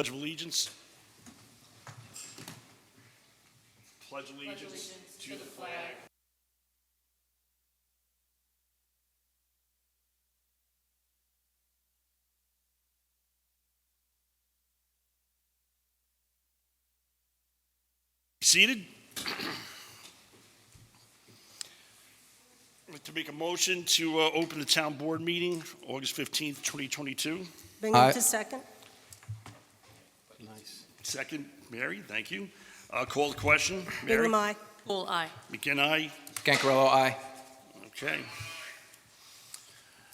Pledge of allegiance. Pledge allegiance to the flag. Seated. I'd like to make a motion to open the town board meeting, August 15th, 2022. Bingham to second. Nice. Second, Mary, thank you. Call the question. Mary? Bingham, aye. Poole, aye. McGinn, aye. Scancarello, aye. Okay,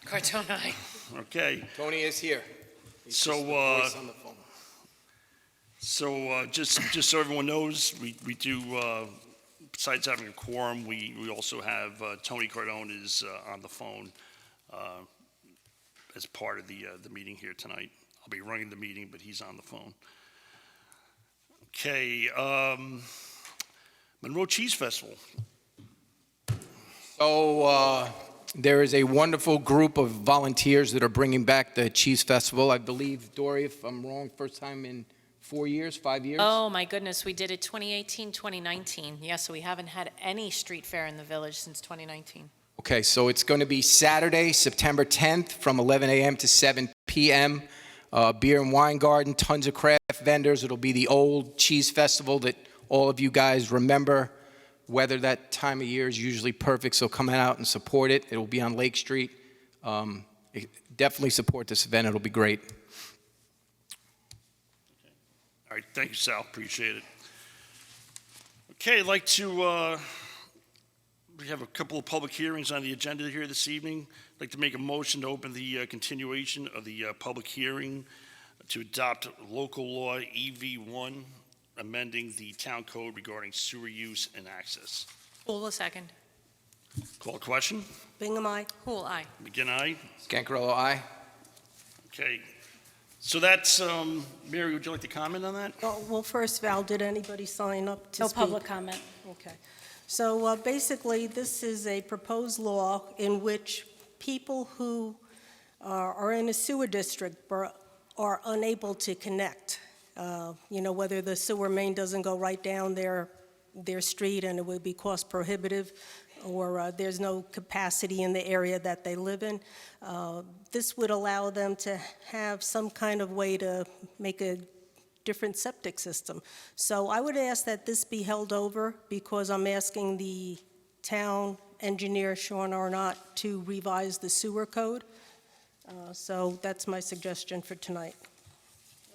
Cardone, aye. okay. Tony is here. He's So, just the voice on the phone. So just so everyone knows, we do, besides having a quorum, we also have Tony Cardone is on the phone as part of the meeting here tonight. I'll be running the meeting, but he's on the phone. Okay, Monroe Cheese Festival. So there is a wonderful group of volunteers that are bringing back the Cheese Festival. I believe, Dory, if I'm wrong, first time in 4 years, 5 years? Oh, my goodness, we did it 2018, 2019. Yes, so we haven't had any street fair in the village since 2019. Okay, so it's going to be Saturday, September 10th from 11 a.m. to 7 p.m. Beer and wine garden, tons of craft vendors. It'll be the old cheese festival that all of you guys remember. Weather that time of year is usually perfect, so come out and support it. It will be on Lake Street. Definitely support this event. It'll be great. All right, thank you, Sal, appreciate it. Okay, I'd like to, we have a couple of public hearings on the agenda here this evening. I'd like to make a motion to open the continuation of the public hearing to adopt local law EV1, amending the town code regarding sewer use and access. Poole, a second. Call the question. Bingham, aye. Poole, aye. McGinn, aye. Scancarello, aye. Okay, so that's, Mary, would you like to comment on that? Well, first, Val, did anybody sign up to No speak? public comment. Okay. So basically, this is a proposed law in which people who are in a sewer district are unable to connect. Whether the sewer main doesn't go right down their street and it would be cost prohibitive, or there's no capacity in the area that they live in. This would allow them to have some kind of way to make a different septic system. So I would ask that this be held over because I'm asking the town engineer, Sean Arnott, to revise the sewer code. So that's my suggestion for tonight.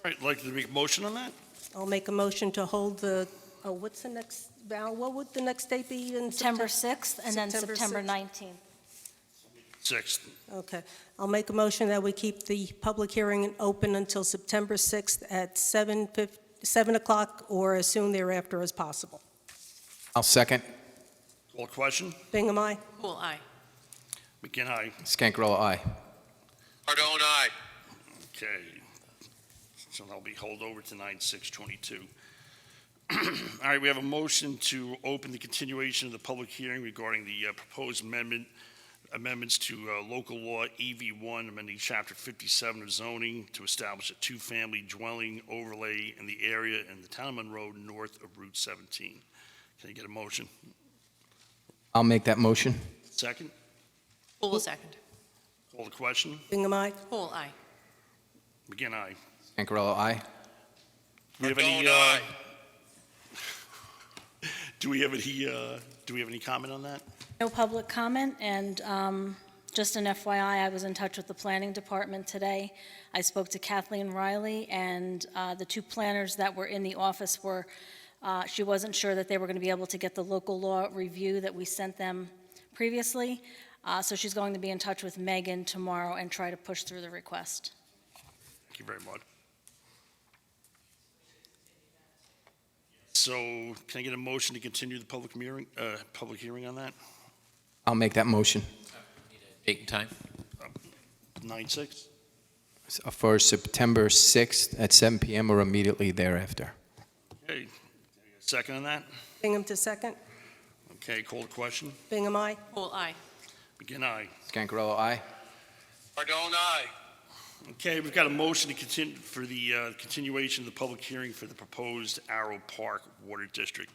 All right, like to make a motion on that? I'll make a motion to hold what's the next, Val, what would the next date be in September 6th and then September September 6th. 19th. 6th. Okay. I'll make a motion that we keep the public hearing open until September 6th at 7 o'clock or as soon thereafter as possible. I'll second. Call the question. Bingham, aye. Poole, aye. McGinn, aye. Scancarello, aye. Cardone, aye. Okay. So that'll be held over to 9/6/22. All right, we have a motion to open the continuation of the public hearing regarding the proposed amendments to local law EV1, amending Chapter 57 of zoning to establish a two-family dwelling overlay in the area in the town of Monroe north of Route 17. Can I get a motion? I'll make that motion. Second? Poole, a second. Call the question. Bingham, aye. Poole, aye. McGinn, aye. Scancarello, aye. Do we have any, Cardone, aye. do we have any comment on that? No public comment, and just an FYI, I was in touch with the planning department today. I spoke to Kathleen Riley, and the two planners that were in the office were, she wasn't sure that they were going to be able to get the local law review that we sent them previously, so she's going to be in touch with Megan tomorrow and try to push through the request. Thank you very much. So can I get a motion to continue the public hearing on that? I'll make that motion. Date and time? 9/6? For September 6th at 7 p.m. or immediately thereafter. Okay. Second on that? Bingham to second. Okay, call the question. Bingham, aye. Poole, aye. McGinn, aye. Scancarello, aye. Cardone, aye. Okay, we've got a motion to continue, for the continuation of the public hearing for the proposed Arrow Park Water District.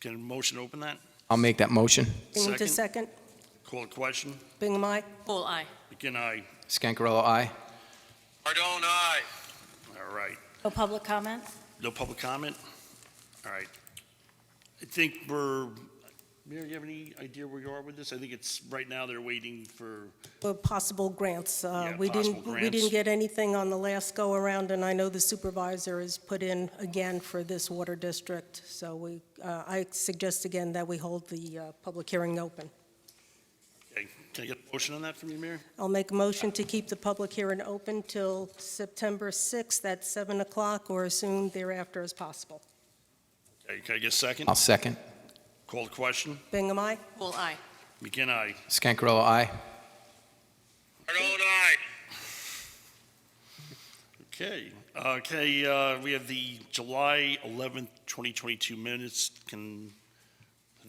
Can a motion open that? I'll make that motion. Bingham to second. Call a question. Bingham, aye. Pool eye. Again, aye. Scancarella, aye. Cardone, aye. All right. No public comment? No public comment? All right. I think we're, Mayor, you have any idea where you are with this? I think it's, right now, they're waiting for, Possible grants. We possible didn't grants. get anything on the last go-around, and I know the supervisor has put in again for this water district. So I suggest again that we hold the public hearing open. okay, can I get a motion on that from you, Mayor? I'll make a motion to keep the public hearing open till September 6th at 7 o'clock or as soon thereafter as possible. Okay, can I get a second? I'll second. Call the question. Bingham, aye. Pool eye. Again, aye. Scancarella, aye. Cardone, aye. Okay, we have the July 11th, 2022 minutes. Have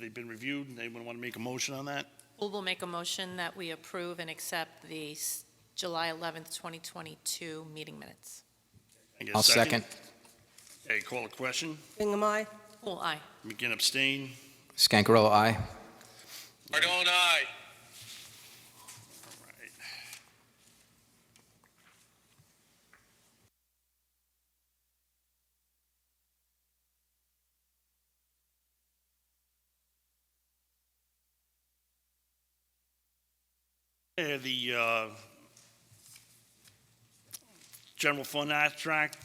they been reviewed? Anyone want to make a motion on that? Pool will make a motion that we approve and accept the July 11th, 2022 meeting minutes. Can I get a I'll second. Okay, call the question. Bingham, aye. Pool eye. McGinn abstain. Scancarella, aye. Cardone, aye. The general fund abstract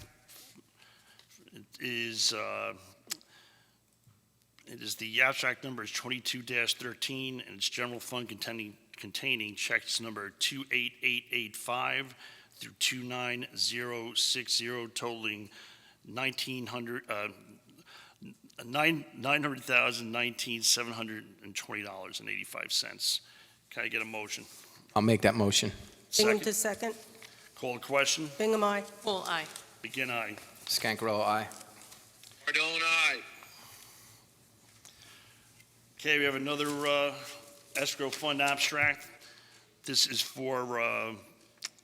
is, the abstract number is 22-13, and it's general fund containing checks number 28885 through 29060 totaling $900,019,720.85. Can I get a motion? I'll make that motion. Bingham Second. to second. Call the question. Bingham, aye. Pool eye. Begin aye. Scancarella, aye. Cardone, aye. Okay, we have another escrow fund abstract. This is for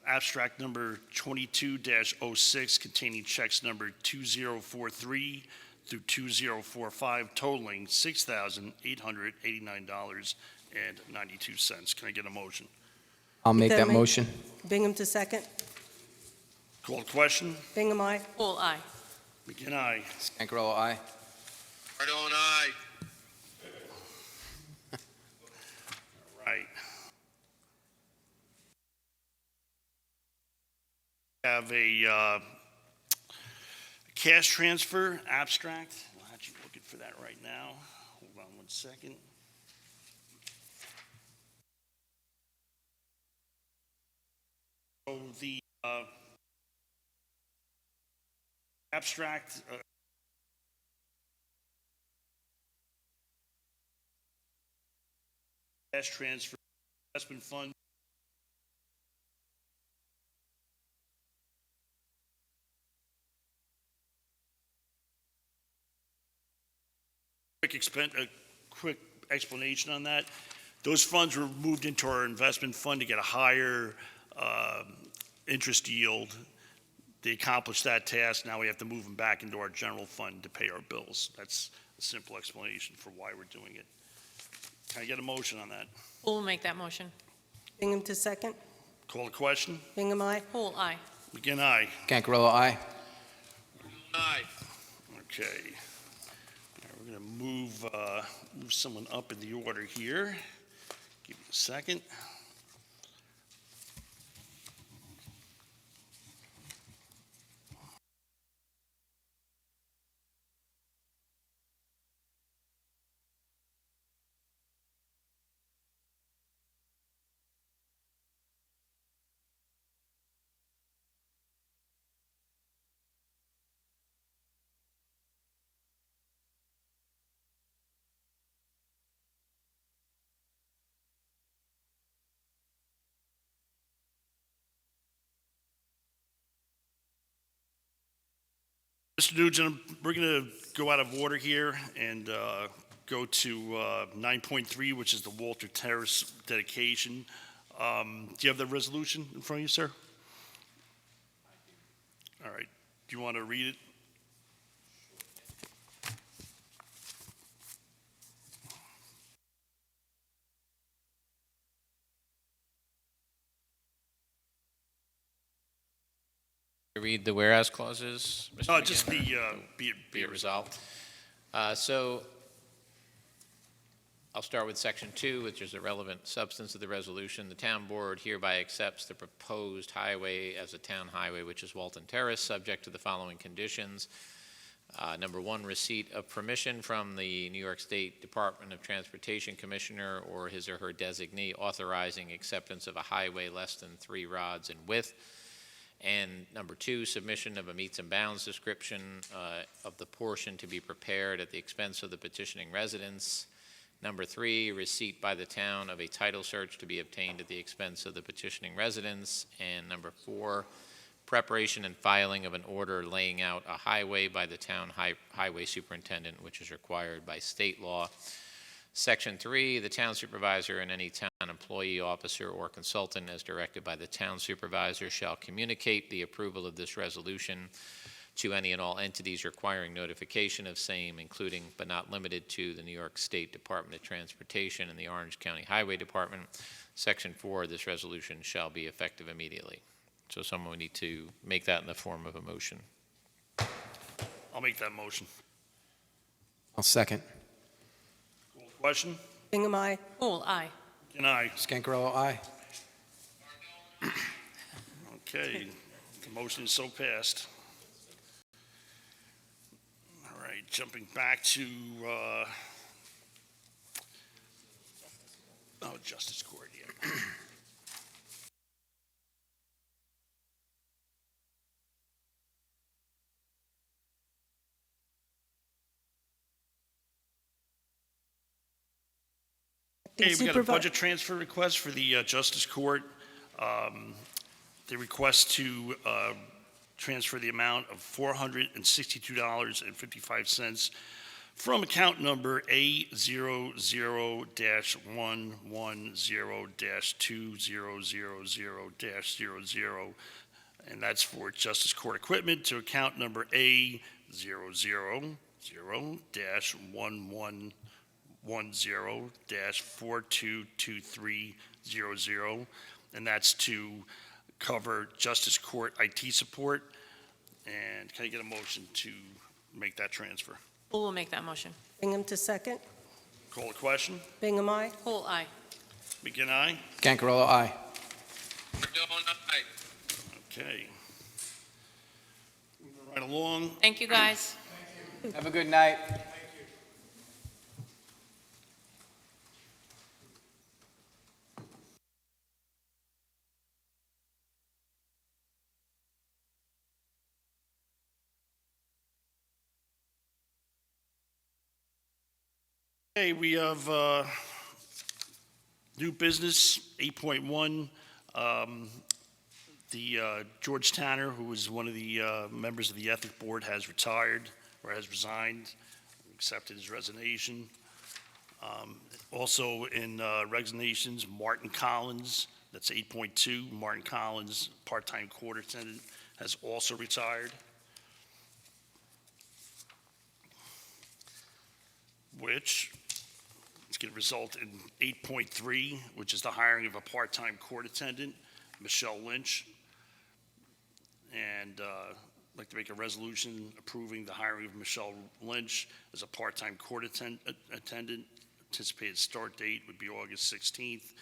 abstract number 22-06 containing checks number 2043 through 2045 totaling $6,889.92. Can I get a motion? I'll make that Chairman. motion. Bingham to second. Call the question. Bingham, aye. Pool eye. Begin aye. Scancarella, aye. Cardone, aye. Right. Have a cash transfer abstract. I'm actually looking for that right now. Hold on one second. So the abstract cash transfer investment fund. A quick explanation on that. Those funds were moved into our investment fund to get a higher interest yield. They accomplished that task. Now we have to move them back into our general fund to pay our bills. That's a simple explanation for why we're doing it. Can I get a motion on that? Pool will make that motion. Bingham to second. Call the question. Bingham, aye. Pool eye. Begin aye. Scancarella, aye. Aye. Okay. All right, we're going to move someone up in the order here. Give me a second. Mr. Nugent, we're going to go out of order here and go to 9.3, which is the Walter Terrace dedication. Do you have the resolution in front of you, sir? All right. Do you want to read it? Read the whereas clauses, Mr. No, McGinn? just the, be it resolved. So I'll start with section 2, which is the relevant substance of the resolution. The town board hereby accepts the proposed highway as a town highway, which is Walton Terrace, subject to the following conditions. Number 1, receipt of permission from the New York State Department of Transportation Commissioner or his or her designee authorizing acceptance of a highway less than 3 rods in width. And number 2, submission of a meets and bounds description of the portion to be prepared at the expense of the petitioning residents. Number 3, receipt by the town of a title search to be obtained at the expense of the petitioning residents. And number 4, preparation and filing of an order laying out a highway by the town highway superintendent, which is required by state law. Section 3, the town supervisor and any town employee, officer, or consultant as directed by the town supervisor shall communicate the approval of this resolution to any and all entities requiring notification of same, including but not limited to the New York State Department of Transportation and the Orange County Highway Department. Section 4, this resolution shall be effective immediately. So someone would need to make that in the form of a motion. I'll make that motion. I'll second. Call the question? Bingham, aye. Poole, aye. And aye. Scancarello, aye. Okay, the motion is so passed. All right, jumping back to, Justice Court, yeah. Okay, we got a budget transfer request for the Justice Court. They request to transfer the amount of $462.55 from account number A00-110-2000-00, and that's for Justice Court equipment, to account number A000-110-422300, and that's to cover Justice Court IT support. And can I get a motion to make that transfer? Poole will make that motion. Bingham to second. Call the question. Bingham, aye. Poole, aye. McGinn, aye. Scancarello, aye. Cardone, aye. Okay. Moving right along. Thank you, guys. Have a good night. Okay, we have new business, 8.1. The George Tanner, who was one of the members of the Ethic Board, has retired or has resigned, accepted his resignation. Also in resignations, Martin Collins, that's 8.2. Martin Collins, part-time court attendant, has also retired. Which is going to result in 8.3, which is the hiring of a part-time court attendant, Michelle Lynch. And I'd like to make a resolution approving the hiring of Michelle Lynch as a part-time court attendant. Anticipated start date would be August 16th,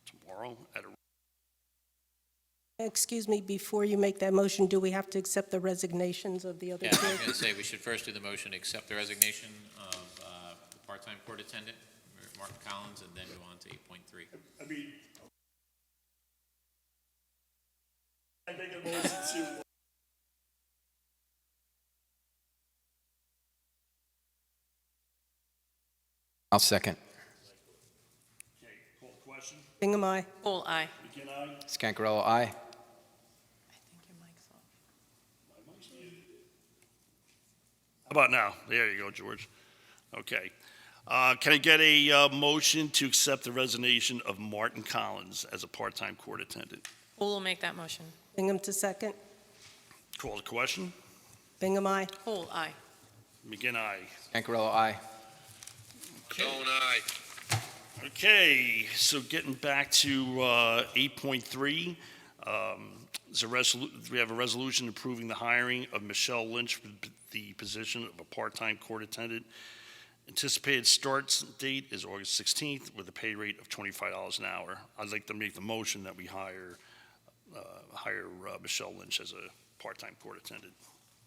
tomorrow, at a... Excuse me, before you make that motion, do we have to accept the resignations of the other Yeah, two? I was going to say we should first do the motion to accept the resignation of the part-time court attendant, Martin Collins, and then go on to 8.3. I mean... I make a motion to... I'll second. Okay, call the question. Bingham, aye. Poole, aye. McGinn, aye. Scancarello, aye. I think your mic's off. How about now? There you go, George. Okay. Can I get a motion to accept the resignation of Martin Collins as a part-time court attendant? Poole will make that motion. Bingham to second. Call the question. Bingham, aye. Poole, aye. McGinn, aye. Scancarello, aye. Cardone, aye. Okay, so getting back to 8.3, we have a resolution approving the hiring of Michelle Lynch for the position of a part-time court attendant. Anticipated start date is August 16th with a pay rate of $25 an hour. I'd like to make the motion that we hire Michelle Lynch as a part-time court attendant.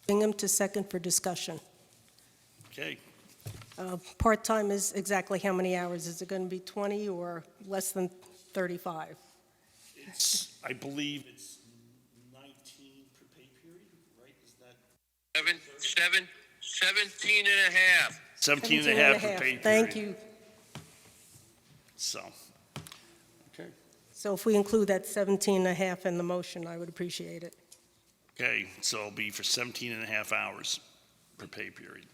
Bingham to second for discussion. Okay, Part-time is exactly how many hours? Is it going to be 20 or less than 35? I believe it's 19 per pay period, right? Is that 17 and a half. 17 and a half per pay period? Thank you. So, okay. So if we include that 17 and a half in the motion, I would appreciate it. Okay, so it'll be for 17 and a half hours per pay period.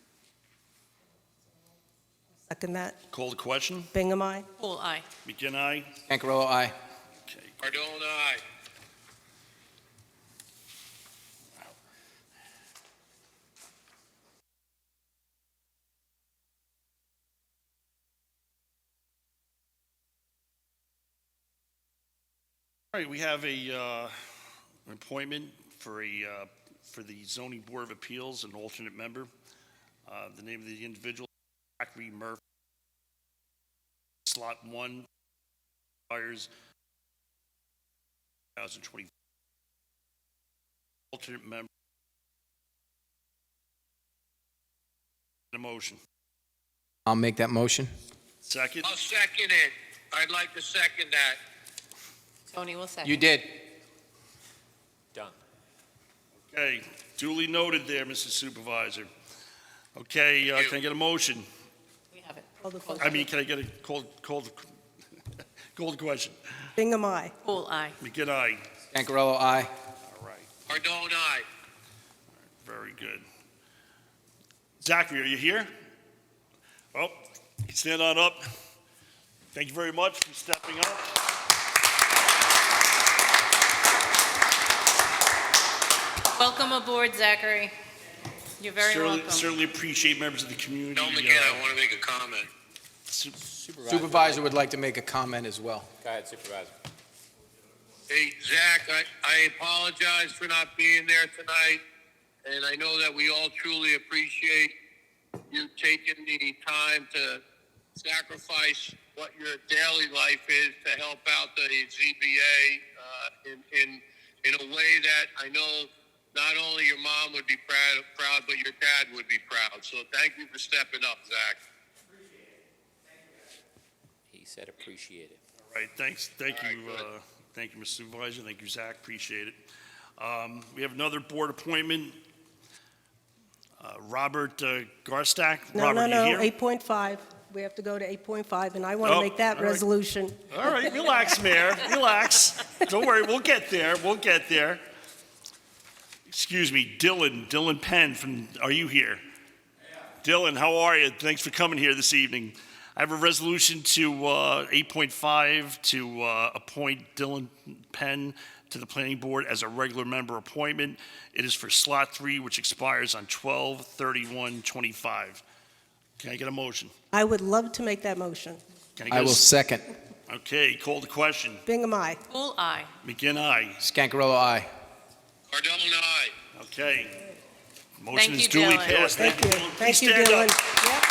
Second that. Call the question. Bingham, aye. Poole, aye. McGinn, aye. Scancarello, aye. Okay. Cardone, aye. All right, we have an appointment for the Zoning Board of Appeals, an alternate member. The name of the individual, Zachary Murphy. Slot 1, expires 2020. Alternate member. A motion. I'll make that motion. Second. I'll second it. I'd like to second that. Tony will second. You did. Done. Okay, duly noted there, Mr. Supervisor. Okay, can I get a motion? We have it. Call the I question. mean, can I get a call the question? Bingham, aye. Poole, aye. McGinn, aye. Scancarello, aye. All right, Cardone, aye. very good. Zachary, are you here? Well, stand on up. Thank you very much for stepping up. Welcome aboard, Zachary. You're very welcome. Certainly appreciate members of the community. Tell him again, I want to make a comment. Supervisor would like to make a comment as well. Go ahead, Supervisor. Hey, Zach, I apologize for not being there tonight, and I know that we all truly appreciate you taking the time to sacrifice what your daily life is to help out the ZBA in a way that I know not only your mom would be proud, but your dad would be proud. So thank you for stepping up, Zach. He said appreciate it. All right, thanks. Thank All you, right, good. thank you, Mr. Supervisor. Thank you, Zach. Appreciate it. We have another board appointment. Robert Garstack. No, Robert, no, you no, here? 8.5. We have to go to 8.5, and I want to Oh, make that all right. resolution. All right, relax, Mayor. Relax. Don't worry, we'll get there. We'll get there. Excuse me, Dylan Penn are you here? Yeah. Dylan, how are you? Thanks for coming here this evening. I have a resolution to 8.5 to appoint Dylan Penn to the Planning Board as a regular member appointment. It is for slot 3, which expires on 12/31/25. Can I get a motion? I would love to make that motion. Can I get a will second. Okay, call the question. Bingham, aye. Poole, aye. McGinn, aye. Scancarello, aye. Cardone, aye. Okay. Motion Thank is you, duly Dylan. passed. Thank you. Dylan. Thank Please you, stand Dylan. up. Yep.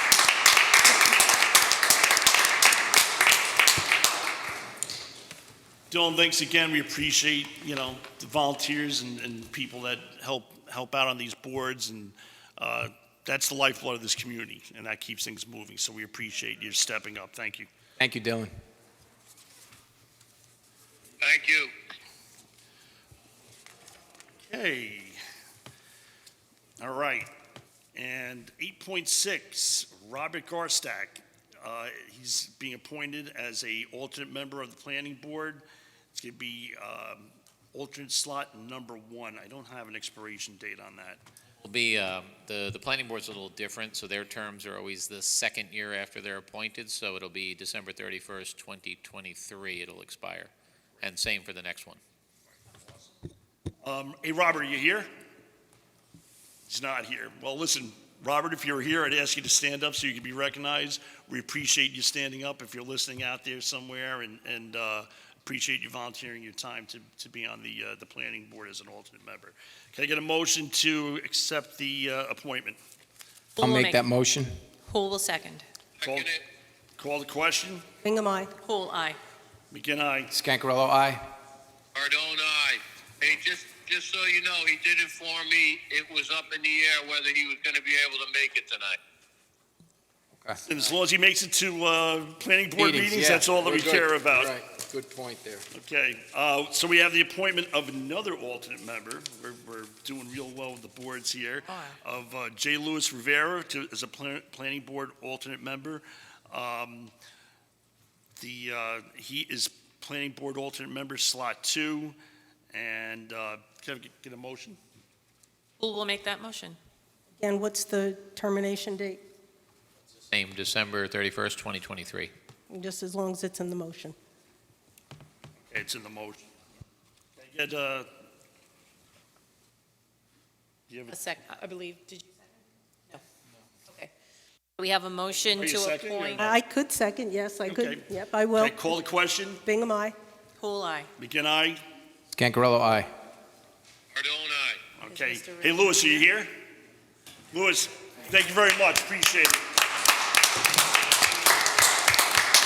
Dylan, thanks again. We appreciate, the volunteers and people that help out on these boards, and that's the lifeblood of this community, and that keeps things moving. So we appreciate you stepping up. Thank you. Thank you, Dylan. Thank you. Okay. All right. And 8.6, Robert Garstack. He's being appointed as a alternate member of the Planning Board. It's going to be alternate slot number 1. I don't have an expiration date on that. Will be, the planning board's a little different, so their terms are always the second year after they're appointed, so it'll be December 31st, 2023, it'll expire. And same for the next one. Hey, Robert, are you here? He's not here. Well, listen, Robert, if you're here, I'd ask you to stand up so you can be recognized. We appreciate you standing up if you're listening out there somewhere, and appreciate you volunteering your time to be on the planning board as an alternate member. Can I get a motion to accept the appointment? I'll Who will make that motion. Who will second? Second it. Call the question. Bingham, aye. Who, aye. McGinn, aye. Scancarello, aye. Cardone, aye. Hey, just so you know, he did inform me it was up in the air whether he was going to be able to make it tonight. And as long as he makes it to planning board meetings, yeah, that's all that we're we good. care about. Right, good point there. Okay, so we have the appointment of another alternate member. We're doing real well with the boards here. Of J. Louis Rivera as a planning board alternate member. He is planning board alternate member, slot 2. And can I get a motion? Who will make that motion? And what's the termination date? Same, December 31st, 2023. Just as long as it's in the motion. It's in the motion. Can I get, do you have A second, I believe, did you second? No. Okay. We have a motion Are you to seconding or appoint. no? I could second, yes, I Okay. could. Yep, I Can will. I call the question? Bingham, aye. Who will aye. McGinn, aye? Scancarello, aye. Cardone, aye. Okay. Mr. Hey, Louis, are you here? Louis, thank you very much. Appreciate it.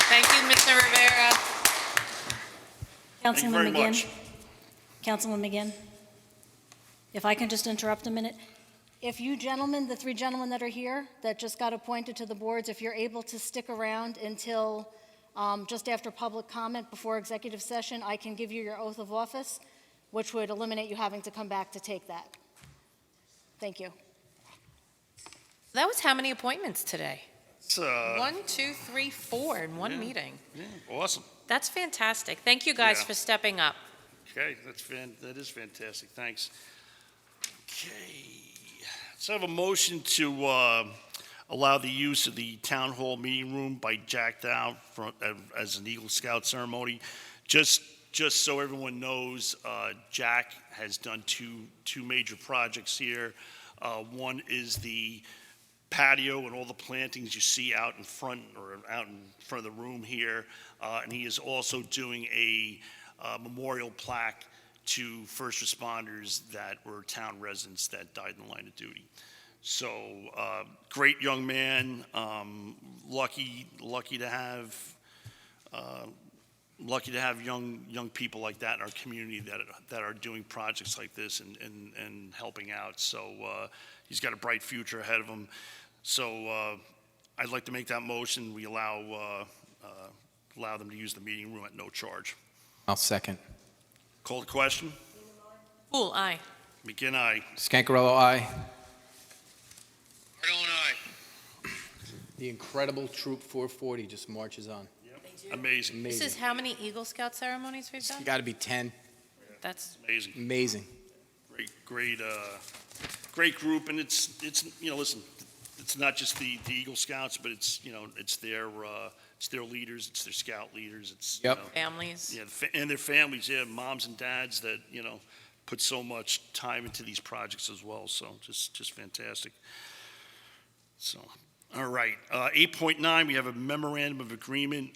Thank you, Mr. Rivera. Thank you very Councilman McGinn? much. Councilman McGinn? If I can just interrupt a minute? If you gentlemen, the 3 gentlemen that are here, that just got appointed to the boards, if you're able to stick around until just after public comment before executive session, I can give you your oath of office, which would eliminate you having to come back to take that. Thank you. That was how many appointments today? It's, 1, 2, 3, 4 in one meeting. yeah, awesome. That's fantastic. Thank you guys Yeah. for stepping up. Okay, that is fantastic. Thanks. Okay. So I have a motion to allow the use of the town hall meeting room by Jack Dow as an Eagle Scout ceremony. Just so everyone knows, Jack has done two major projects here. One is the patio and all the plantings you see out in front of the room here. And he is also doing a memorial plaque to first responders that were town residents that died in the line of duty. So, great young man, lucky to have young people like that in our community that are doing projects like this and helping out. So he's got a bright future ahead of him. So I'd like to make that motion. We allow them to use the meeting room at no charge. I'll second. Call the question. Who, aye. McGinn, aye. Scancarello, aye. Cardone, aye. The incredible Troop 440 just marches on. Amazing, This is how many Eagle Scout ceremonies we've It's done? got to be 10. That's, amazing. Amazing. Great group, and it's listen, it's not just the Eagle Scouts, but it's their leaders, it's their scout leaders, it's Yep. families. and their families, moms and dads that put so much time into these projects as well. So just fantastic. So. All right, 8.9, we have a memorandum of agreement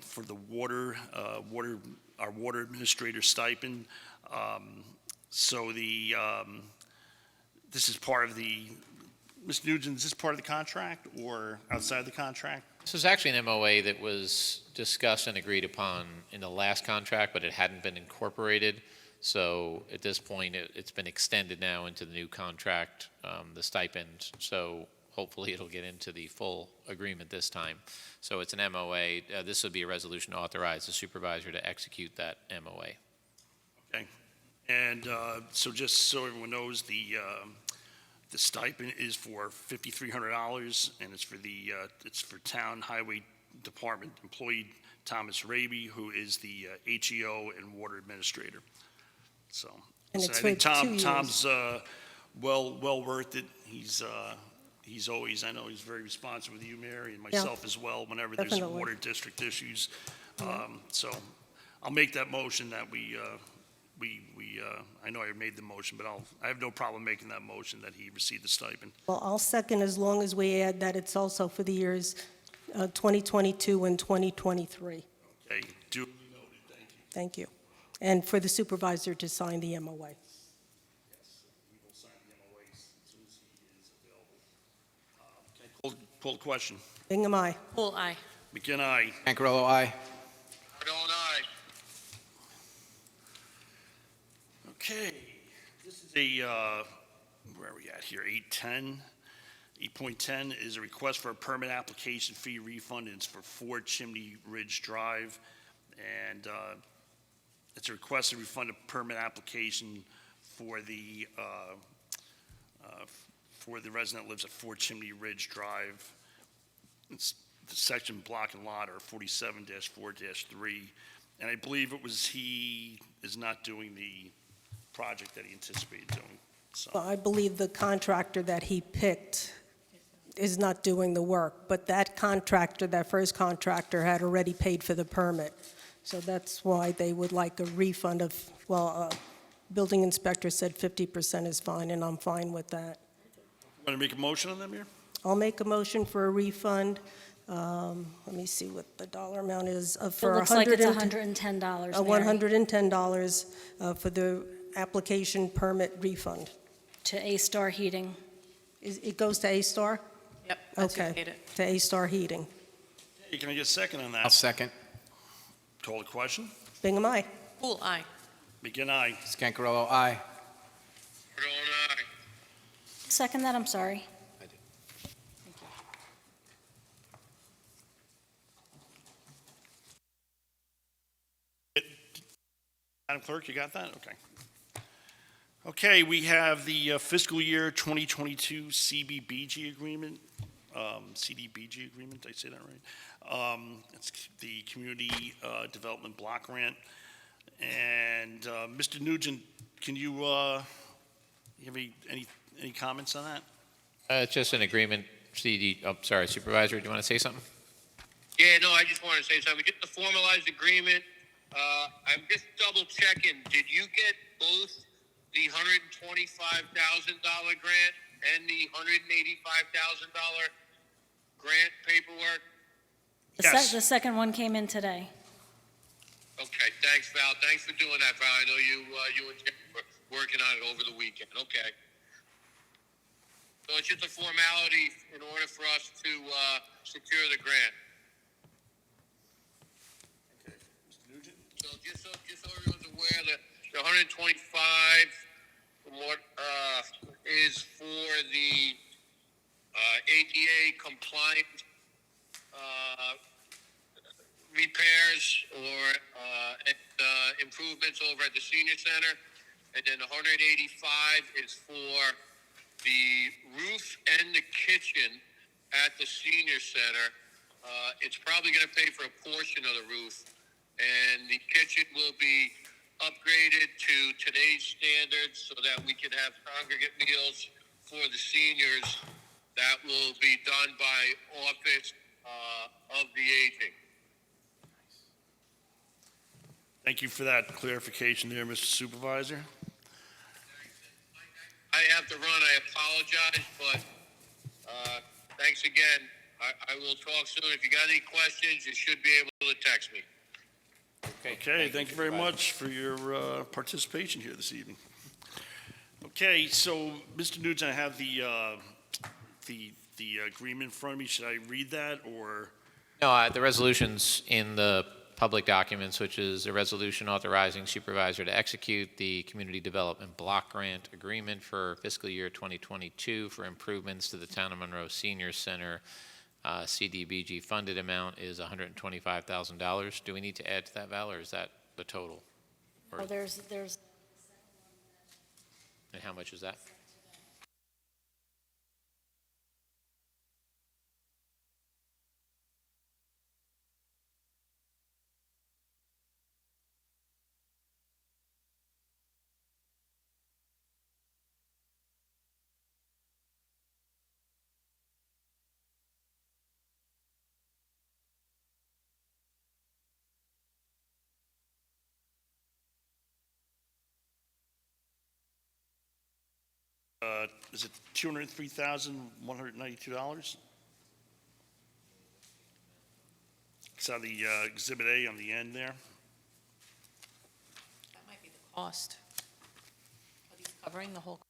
for the our water administrator stipend. So this is part of Ms. Nugent, is this part of the contract or outside the contract? This is actually an MOA that was discussed and agreed upon in the last contract, but it hadn't been incorporated. So at this point, it's been extended now into the new contract, the stipend. So hopefully it'll get into the full agreement this time. So it's an MOA. This would be a resolution to authorize the supervisor to execute that MOA. Okay. And so just so everyone knows, the stipend is for $5,300, and it's for Town Highway Department employee Thomas Raby, who is the HEO and water administrator. So, And so it's I think for 2 years. Tom's well worth it. He's always, I know he's very responsive with you, Mary, and myself as well, whenever there's Definitely. water district issues. So I'll make that motion that we I know I made the motion, but I have no problem making that motion that he receive the stipend. Well, I'll second as long as we add that it's also for the years 2022 and 2023. Okay, duly noted, thank you. Thank you. And for the supervisor to sign the MOA. Yes, he will sign the MOA as soon as he is available. Can I pull the question? Bingham, aye. Poole, aye. McGinn, aye. Pancarello, aye. Cardone, aye. Okay, this is where are we at here, 810? 8.10 is a request for a permit application fee refund, and it's for 4 Chimney Ridge Drive. And it's a request to refund a permit application for the resident that lives at 4 Chimney Ridge Drive. It's the section block and lot are 47-4-3. And I believe he is not doing the project that he anticipated doing, so. Well, I believe the contractor that he picked is not doing the work, but that contractor, that first contractor, had already paid for the permit. So that's why they would like a refund of, building inspector said 50% is fine, and I'm fine with that. Want to make a motion on them here? I'll make a motion for a refund. Let me see what the dollar amount is. It For looks like it's $110, $110, Mary, $110 for the application permit refund. to A-Star Heating. It goes to A-Star? Yep, that's who Okay, paid it. to A-Star Heating. Hey, can I get a second on I'll that? second. Call the question? Bingham, aye. Poole, aye. McGinn, aye. Scancarello, aye. Cardone, aye. Second that, I'm sorry. Madam Clerk, you got that? Okay. Okay, we have the fiscal year 2022 CBBG agreement, CDBG agreement, did I say that right? It's the Community Development Block Grant. And Mr. Nugent, can you have any comments on that? It's just an agreement, sorry, Supervisor, do you want to say something? Yeah, no, I just want to say something. Just a formalized agreement. I'm just double checking. Did you get both the $125,000 grant and the $185,000 grant paperwork? Yes. The second one came in today. Okay, thanks, Val. Thanks for doing that, Val. I know you and Tim were working on it over the weekend. Okay. So it's just a formality in order for us to secure the grant. Okay, Mr. Nugent? So just so everyone's aware, the 125 from what is for the ADA compliant repairs or improvements over at the senior center, and then 185 is for the roof and the kitchen at the senior center. It's probably going to pay for a portion of the roof, and the kitchen will be upgraded to today's standards so that we can have congregate meals for the seniors. That will be done by Office of the Aging. Thank you for that clarification there, Mr. Supervisor. I have to run. I apologize, but thanks again. I will talk soon. If you got any questions, you should be able to text me. Okay, thank you very much for your participation here this evening. Okay, so, Mr. Nugent, I have the agreement in front of me. Should I read that, or? No, the resolution's in the public documents, which is a resolution authorizing supervisor to execute the Community Development Block Grant Agreement for fiscal year 2022 for improvements to the Town of Monroe Senior Center. CDBG funded amount is $125,000. Do we need to add to that, Val, or is that the total? Or- Oh, there's And how much is that? Is it $203,192? It's on the Exhibit A on the end there. That might be the cost. Are these covering the whole?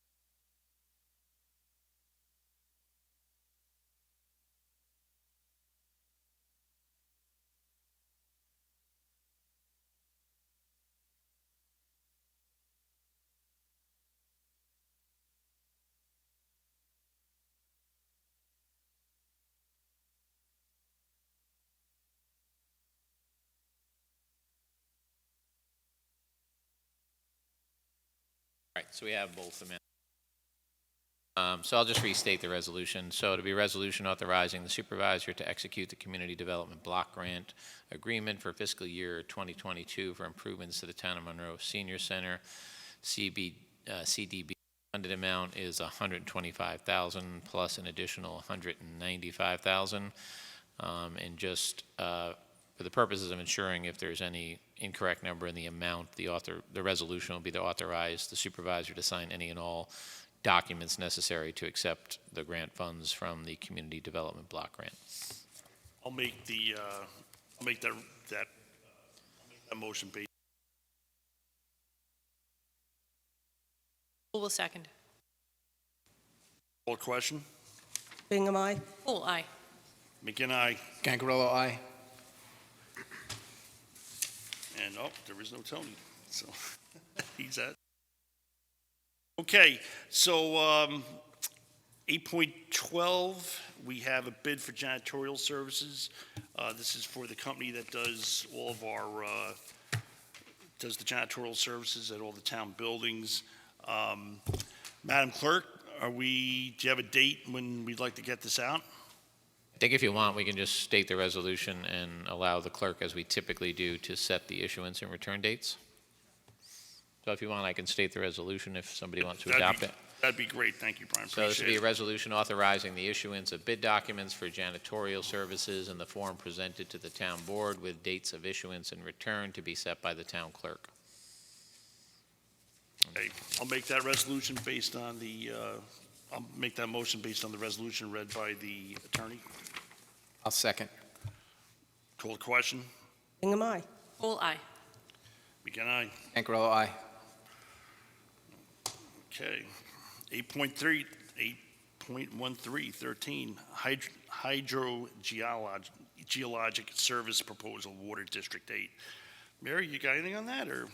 Right, so we have both amendments. So I'll just restate the resolution. So it'll be a resolution authorizing the supervisor to execute the Community Development Block Grant Agreement for fiscal year 2022 for improvements to the Town of Monroe Senior Center. CDB funded amount is $125,000 plus an additional $195,000. And just for the purposes of ensuring if there's any incorrect number in the amount, the resolution will be to authorize the supervisor to sign any and all documents necessary to accept the grant funds from the Community Development Block Grant. I'll make that motion based. Poole will second. Call question? Bingham, aye. Poole, aye. McGinn, aye. Gangarello, aye. And, there is no Tony, so he's at. Okay, so 8.12, we have a bid for janitorial services. This is for the company that does all of our, does the janitorial services at all the town buildings. Madam Clerk, do you have a date when we'd like to get this out? I think if you want, we can just state the resolution and allow the clerk, as we typically do, to set the issuance and return dates. So if you want, I can state the resolution if somebody wants to adopt it. That'd be great, thank you, Brian, So this would be appreciate a it. resolution authorizing the issuance of bid documents for janitorial services in the form presented to the town board with dates of issuance and return to be set by the town clerk. Okay, I'll make that resolution based on the, I'll make that motion based on the resolution read by the attorney. I'll second. Call the question? Bingham, aye. Poole, aye. McGinn, aye. Gangarello, aye. Okay. 8.3, 8.13, hydrogeologic service proposal, Water District 8. Mary, you got anything on that, or?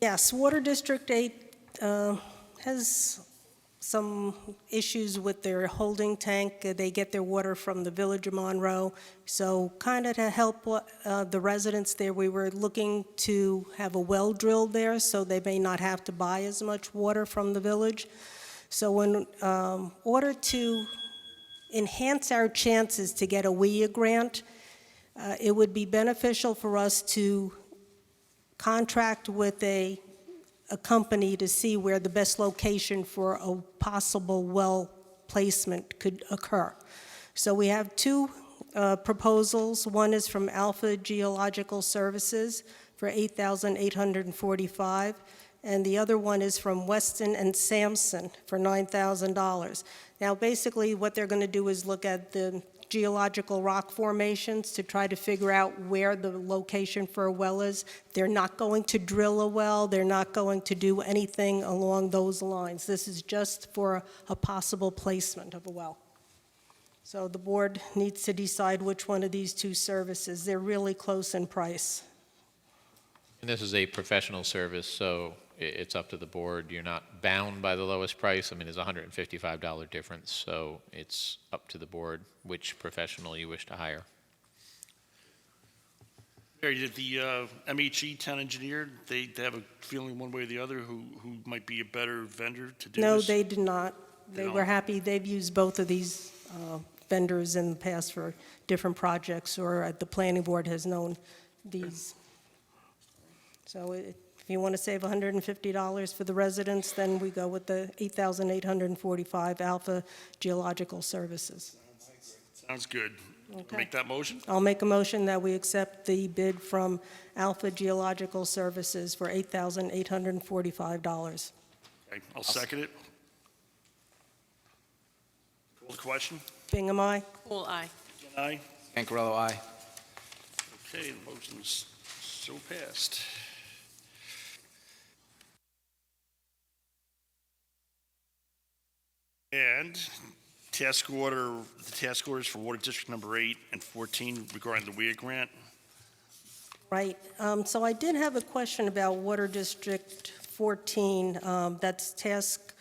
Yes, Water District 8 has some issues with their holding tank. They get their water from the Village of Monroe. So kind of to help the residents there, we were looking to have a well drilled there so they may not have to buy as much water from the village. So in order to enhance our chances to get a WIA grant, it would be beneficial for us to contract with a company to see where the best location for a possible well placement could occur. So we have two proposals. One is from Alpha Geological Services for $8,845, and the other one is from Weston and Sampson for $9,000. Now, basically, what they're going to do is look at the geological rock formations to try to figure out where the location for a well is. They're not going to drill a well. They're not going to do anything along those lines. This is just for a possible placement of a well. So the board needs to decide which one of these two services. They're really close in price. And this is a professional service, so it's up to the board. You're not bound by the lowest price. I mean, there's a $155 difference, so it's up to the board which professional you wish to hire. Mary, did the MHE town engineer, they have a feeling one way or the other who might be a better vendor to do this? No, they did not. They No? were happy. They've used both of these vendors in the past for different projects, or the planning board has known these. So if you want to save $150 for the residents, then we go with the $8,845 Alpha Geological Services. Sounds good. Okay. Make that motion? I'll make a motion that we accept the bid from Alpha Geological Services for $8,845. Okay, I'll second it. Call the question. Bingham, aye. Cool, aye. McGinn, aye. Scancarello, aye. Okay, the motion's so passed. And the task orders for Water District Number 8 and 14 regarding the WEA grant. Right. So I did have a question about Water District 14. That's task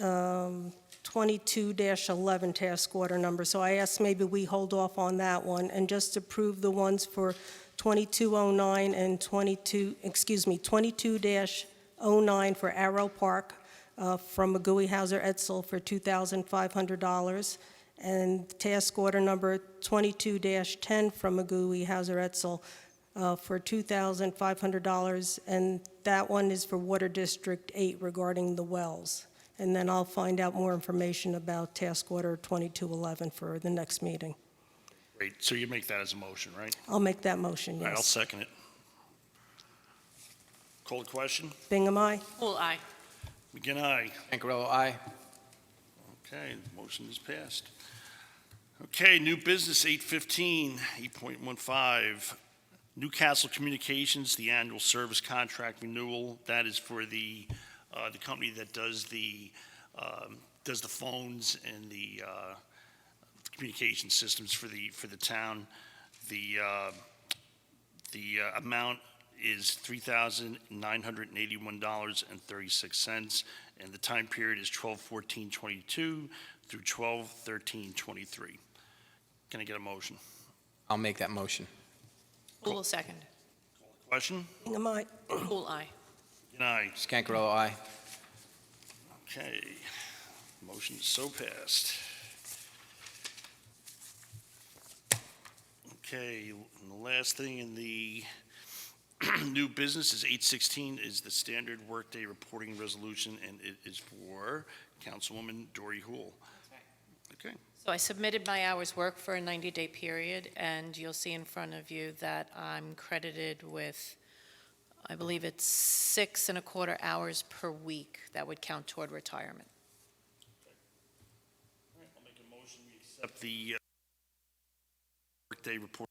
22-11 task order number. So I asked maybe we hold off on that one and just approve the ones for 2209 and 22-09 for Arrow Park from Magui Hauser Edsel for $2,500. And task order number 22-10 from Magui Hauser Edsel for $2,500, and that one is for Water District 8 regarding the wells. And then I'll find out more information about task order 2211 for the next meeting. Great, so you make that as a motion, right? I'll make that motion, All right, I'll yes. second it. Call the question. Bingham, aye. Cool, aye. McGinn, aye. Scancarello, aye. Okay, the motion is passed. Okay, new business, 815, 8.15. Newcastle Communications, the annual service contract renewal. That is for the company that does the phones and the communication systems for the town. The amount is $3,981.36, and the time period is 12/14/22 through 12/13/23. Can I get a motion? I'll make that motion. Cool, second. Question? Bingham, aye. Cool, aye. Good night. Scancarello, aye. Okay, motion is so passed. Okay, and the last thing in the new business is 816 is the standard workday reporting resolution, and it is for Councilwoman Dory Houle. Okay, So I submitted my hours work for a 90-day period, and you'll see in front of you that I'm credited with, I believe it's 6.25 hours per week that would count toward retirement. all right, I'll make a motion, we accept the workday report.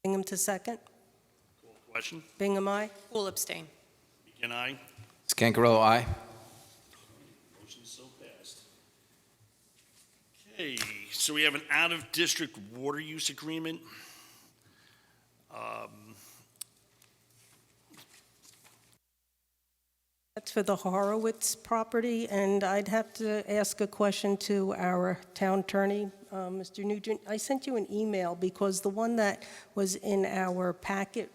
Bingham to second. Question? Bingham, aye. Cool, abstain. Again, aye. Scancarello, aye. Motion is so passed. Okay, so we have an out-of-district water use agreement. That's for the Horowitz property, and I'd have to ask a question to our town attorney, Mr. Nugent. I sent you an email because the one that was in our packet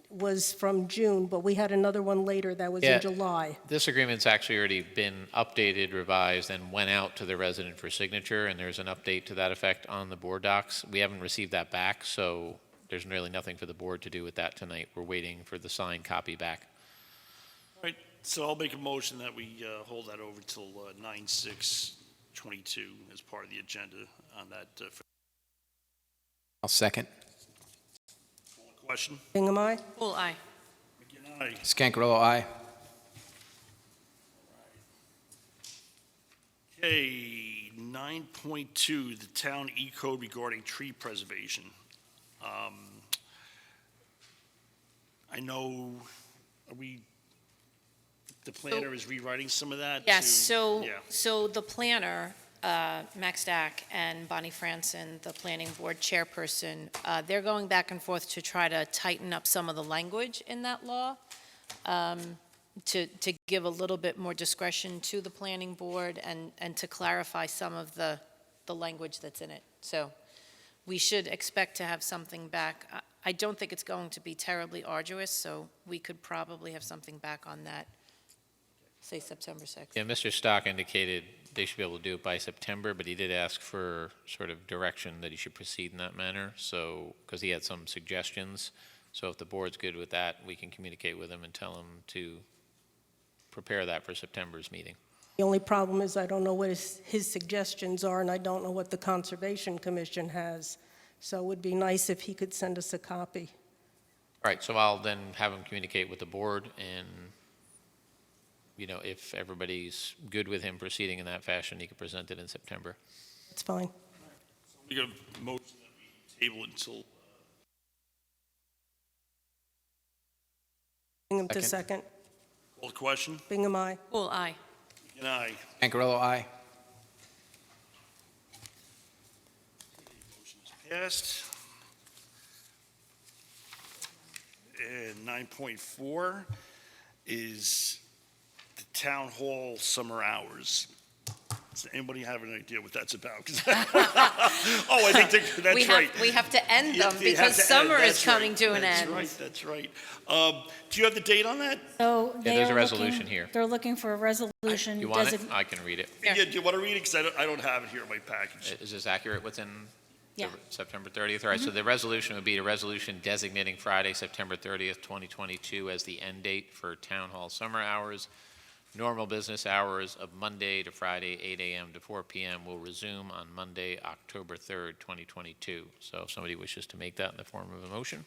was from June, but we had another one later that was Yeah. in July. This agreement's actually already been updated, revised, and went out to the resident for signature, and there's an update to that effect on the board docs. We haven't received that back, so there's really nothing for the board to do with that tonight. We're waiting for the signed copy back. All right, so I'll make a motion that we hold that over till 9/6/22 as part of the agenda on that. I'll second. Question? Bingham, aye. Cool, aye. McGinn, aye. Scancarello, aye. Okay, 9.2, the town E-code regarding tree preservation. I know, the planner is rewriting some of that? Yes, to- yeah. so the planner, Max Stack, and Bonnie Franson, the planning board chairperson, they're going back and forth to try to tighten up some of the language in that law, to give a little bit more discretion to the planning board and to clarify some of the language that's in it. So we should expect to have something back. I don't think it's going to be terribly arduous, so we could probably have something back on that, say September 6th. Yeah, Mr. Stock indicated they should be able to do it by September, but he did ask for sort of direction that he should proceed in that manner, so, because he had some suggestions. So if the board's good with that, we can communicate with him and tell him to prepare that for September's meeting. The only problem is I don't know what his suggestions are, and I don't know what the Conservation Commission has. So it would be nice if he could send us a copy. All right, so I'll then have him communicate with the board, and if everybody's good with him proceeding in that fashion, he could present it in September. It's fine. We got a motion that we table it until, Bingham to second. call the question. Bingham, aye. Cool, aye. And aye. Ancarello, aye. Passed. And 9.4 is the town hall summer hours. Does anybody have an idea what that's about? 'Cause- Oh, I think that's right. We have to end Yeah, them they have because to summer end. is That's coming right. to an end. That's right. Do you have the date on that? So they there's a are resolution looking- here. They're looking for a resolution. You want it? design- I can read it. Here. Yeah, do you want to read it? Because I don't have it here in my package. Is this accurate, what's in the Yeah. September 30th? All right, so the resolution would be a resolution designating Friday, September 30th, 2022 as the end date for town hall summer hours. Normal business hours of Monday to Friday, 8 a.m. to 4 p.m. will resume on Monday, October 3rd, 2022. So if somebody wishes to make that in the form of a motion.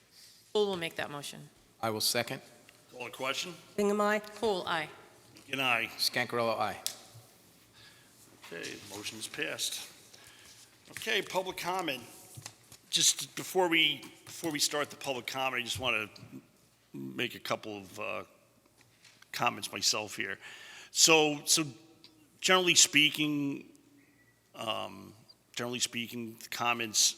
Cool will make that motion. I will second. Call the question. Bingham, aye. Cool, aye. And aye. Scancarello, aye. Okay, the motion is passed. Okay, public comment. Just before we start the public comment, I just want to make a couple of comments myself here. So generally speaking, the comments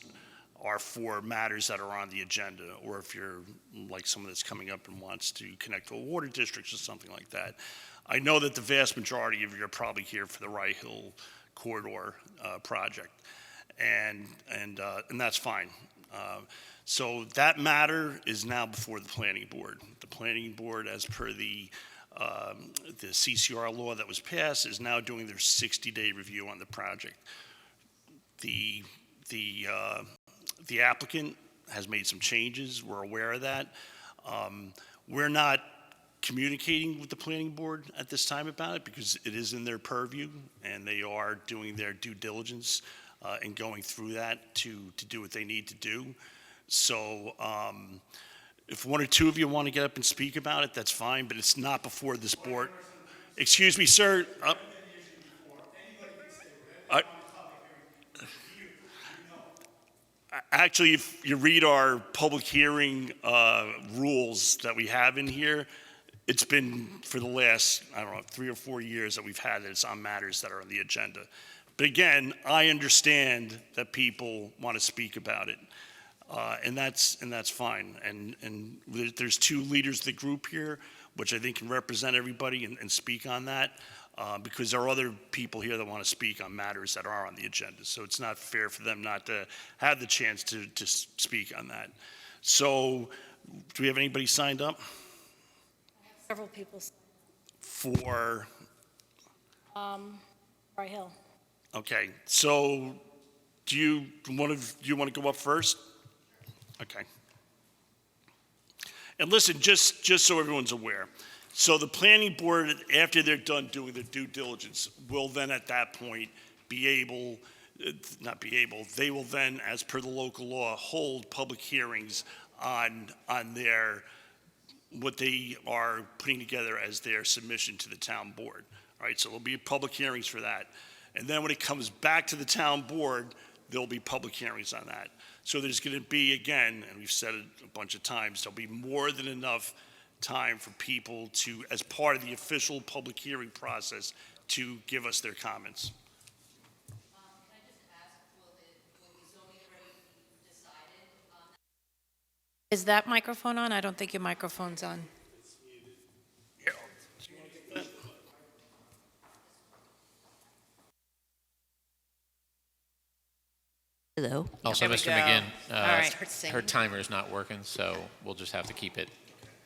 are for matters that are on the agenda, or if you're like someone that's coming up and wants to connect to a water district or something like that. I know that the vast majority of you are probably here for the Rye Hill Corridor project, and that's fine. So that matter is now before the planning board. The planning board, as per the CCR law that was passed, is now doing their 60-day review on the project. The applicant has made some changes. We're aware of that. We're not communicating with the planning board at this time about it because it is in their purview, and they are doing their due diligence and going through that to do what they need to do. So if one or two of you want to get up and speak about it, that's fine, but it's not before this board. Excuse me, sir. Actually, if you read our public hearing rules that we have in here, it's been for the last, 3 or 4 years that we've had that it's on matters that are on the agenda. But again, I understand that people want to speak about it. And that's fine. And there's two leaders of the group here, which I think can represent everybody and speak on that, because there are other people here that want to speak on matters that are on the agenda. So it's not fair for them not to have the chance to speak on that. So do we have anybody signed up Several people, for? Rye Hill. Okay. So do you want to go up first? Okay. And listen, just so everyone's aware, so the planning board, after they're done doing their due diligence, will then at that point they will then, as per the local law, hold public hearings on what they are putting together as their submission to the town board. All right, so there'll be public hearings for that. And then when it comes back to the town board, there'll be public hearings on that. So there's going to be, again, and we've said it a bunch of times, there'll be more than enough time for people to, as part of the official public hearing process, to give us their comments. Can I just ask, will the zoning already be decided on that? Is that microphone on? I don't think your microphone's on. Hello. Also, There we Mr. go. McGinn, All right. her timer is not working, so we'll just have to keep it,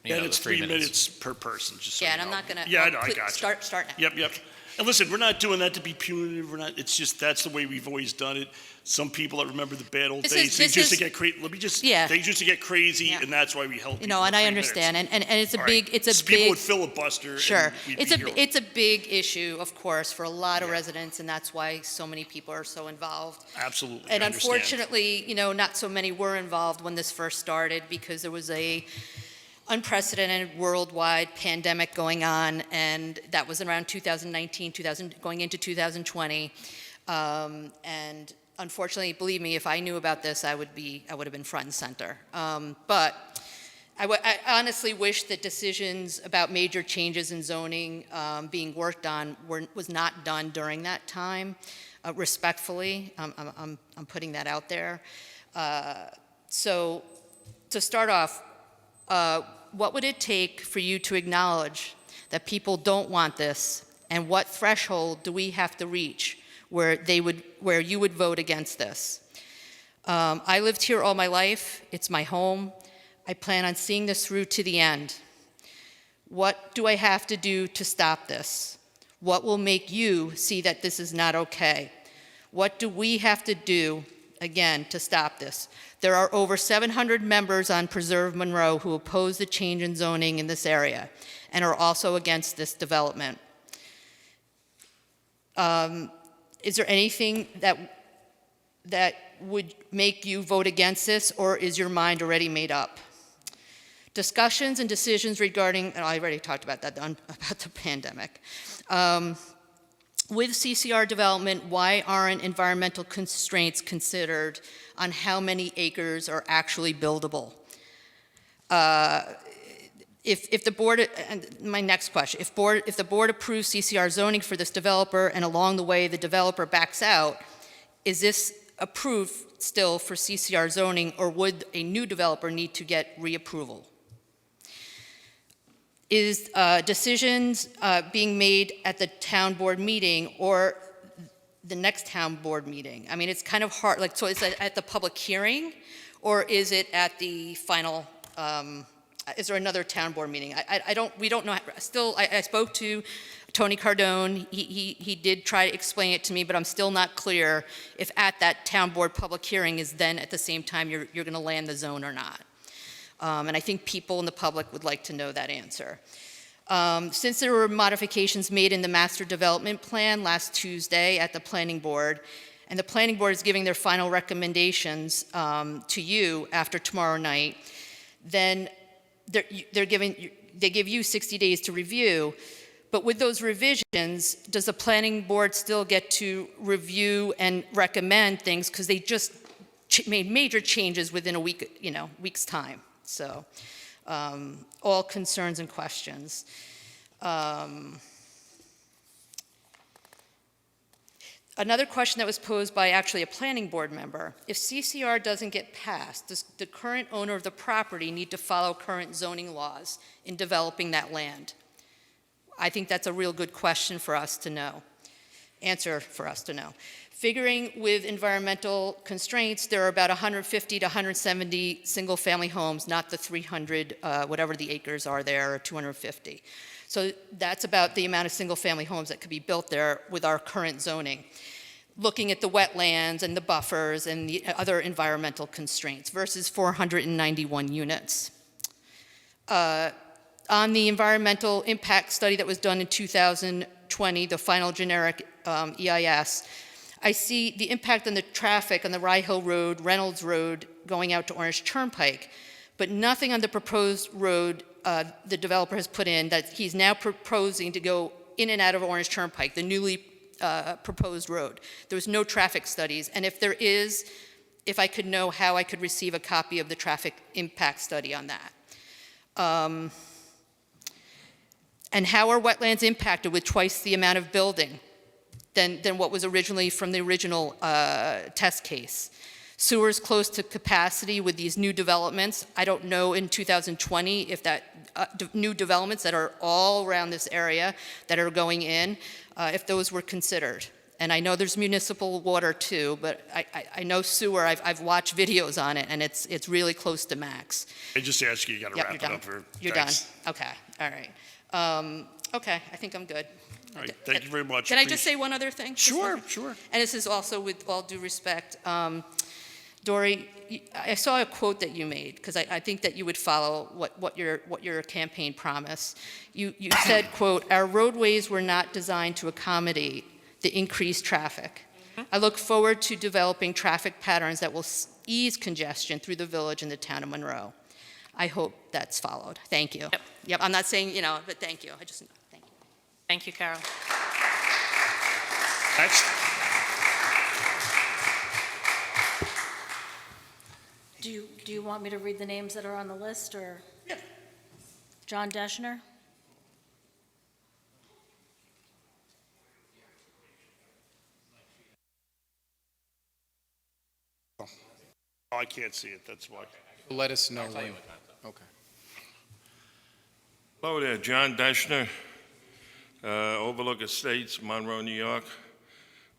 And the it's 3 minutes per person, just so Yeah, you and I'm know. not gonna. Yeah, I know, I got you. Start now. Yep. And listen, we're not doing that to be punitive. It's just, that's the way we've always done it. Some people that remember the bad old This days, is- they this used to is- get crazy. Let me just, Yeah. they used to get crazy, Yeah. and that's why we help people. You know, and in I 3 minutes. understand, and it's a All big, right. it's a So people big. would filibuster. and Sure. we'd It's be a, here. it's a big issue, of course, for a lot of residents, and that's why so many people are so involved. Absolutely. And I understand. unfortunately, not so many were involved when this first started because there was a unprecedented worldwide pandemic going on, and that was around 2019, going into 2020. And unfortunately, believe me, if I knew about this, I would have been front and center. But I honestly wish that decisions about major changes in zoning being worked on was not done during that time. Respectfully, I'm putting that out there. So to start off, what would it take for you to acknowledge that people don't want this, and what threshold do we have to reach where you would vote against this? I lived here all my life. It's my home. I plan on seeing this through to the end. What do I have to do to stop this? What will make you see that this is not okay? What do we have to do, again, to stop this? There are over 700 members on Preserve Monroe who oppose the change in zoning in this area and are also against this development. Is there anything that would make you vote against this, or is your mind already made up? Discussions and decisions regarding, and I already talked about that, about the pandemic. With CCR development, why aren't environmental constraints considered on how many acres are actually buildable? If the board, and my next question, if the board approves CCR zoning for this developer and along the way the developer backs out, is this approved still for CCR zoning, or would a new developer need to get reapproval? Is decisions being made at the town board meeting or the next town board meeting? I mean, it's kind of hard, like, so is it at the public hearing, or is it at the final, is there another town board meeting? We don't know, still, I spoke to Tony Cardone, he did try to explain it to me, but I'm still not clear if at that town board public hearing is then at the same time you're gonna land the zone or not. And I think people in the public would like to know that answer. Since there were modifications made in the master development plan last Tuesday at the planning board, and the planning board is giving their final recommendations to you after tomorrow night, then they give you 60 days to review. But with those revisions, does the planning board still get to review and recommend things, because they just made major changes within a week, week's time? So, all concerns and questions. Another question that was posed by actually a planning board member: if CCR doesn't get passed, does the current owner of the property need to follow current zoning laws in developing that land? I think that's a real good question for us to know, answer for us to know. Figuring with environmental constraints, there are about 150 to 170 single-family homes, not the 300, whatever the acres are there, or 250. So that's about the amount of single-family homes that could be built there with our current zoning. Looking at the wetlands and the buffers and the other environmental constraints versus 491 units. On the environmental impact study that was done in 2020, the final generic EIS, I see the impact on the traffic on the Rye Hill Road, Reynolds Road, going out to Orange Turnpike, but nothing on the proposed road the developer has put in that he's now proposing to go in and out of Orange Turnpike, the newly proposed road. There was no traffic studies, and if there is, if I could know how I could receive a copy of the traffic impact study on that. And how are wetlands impacted with twice the amount of building than what was originally from the original test case? Sewers close to capacity with these new developments. I don't know in 2020 if that new developments that are all around this area that are going in, if those were considered. And I know there's municipal water too, but I know sewer, I've watched videos on it, and it's really close to max. I just asked you gotta wrap it up here. You're Thanks. done, okay, all right. Okay, I think I'm good. All right, thank you very much. Can I just say one other thing? Sure, sure. And this is also with all due respect. Dory, I saw a quote that you made, because I think that you would follow what your campaign promised. You said, quote, "Our roadways were not designed to accommodate the increased traffic. I look forward to developing traffic patterns that will ease congestion through the village and the town of Monroe." I hope that's followed. Thank you. Yep. Yep, I'm not saying, but thank you. Thank you. Thank you, Carol. Next. Do you want me to read the names that are on the list, or? Yeah. John Deschner? Oh, I can't see it, that's why. Let us know when. Okay. Hello there, John Deschner, Overlook Estates, Monroe, New York,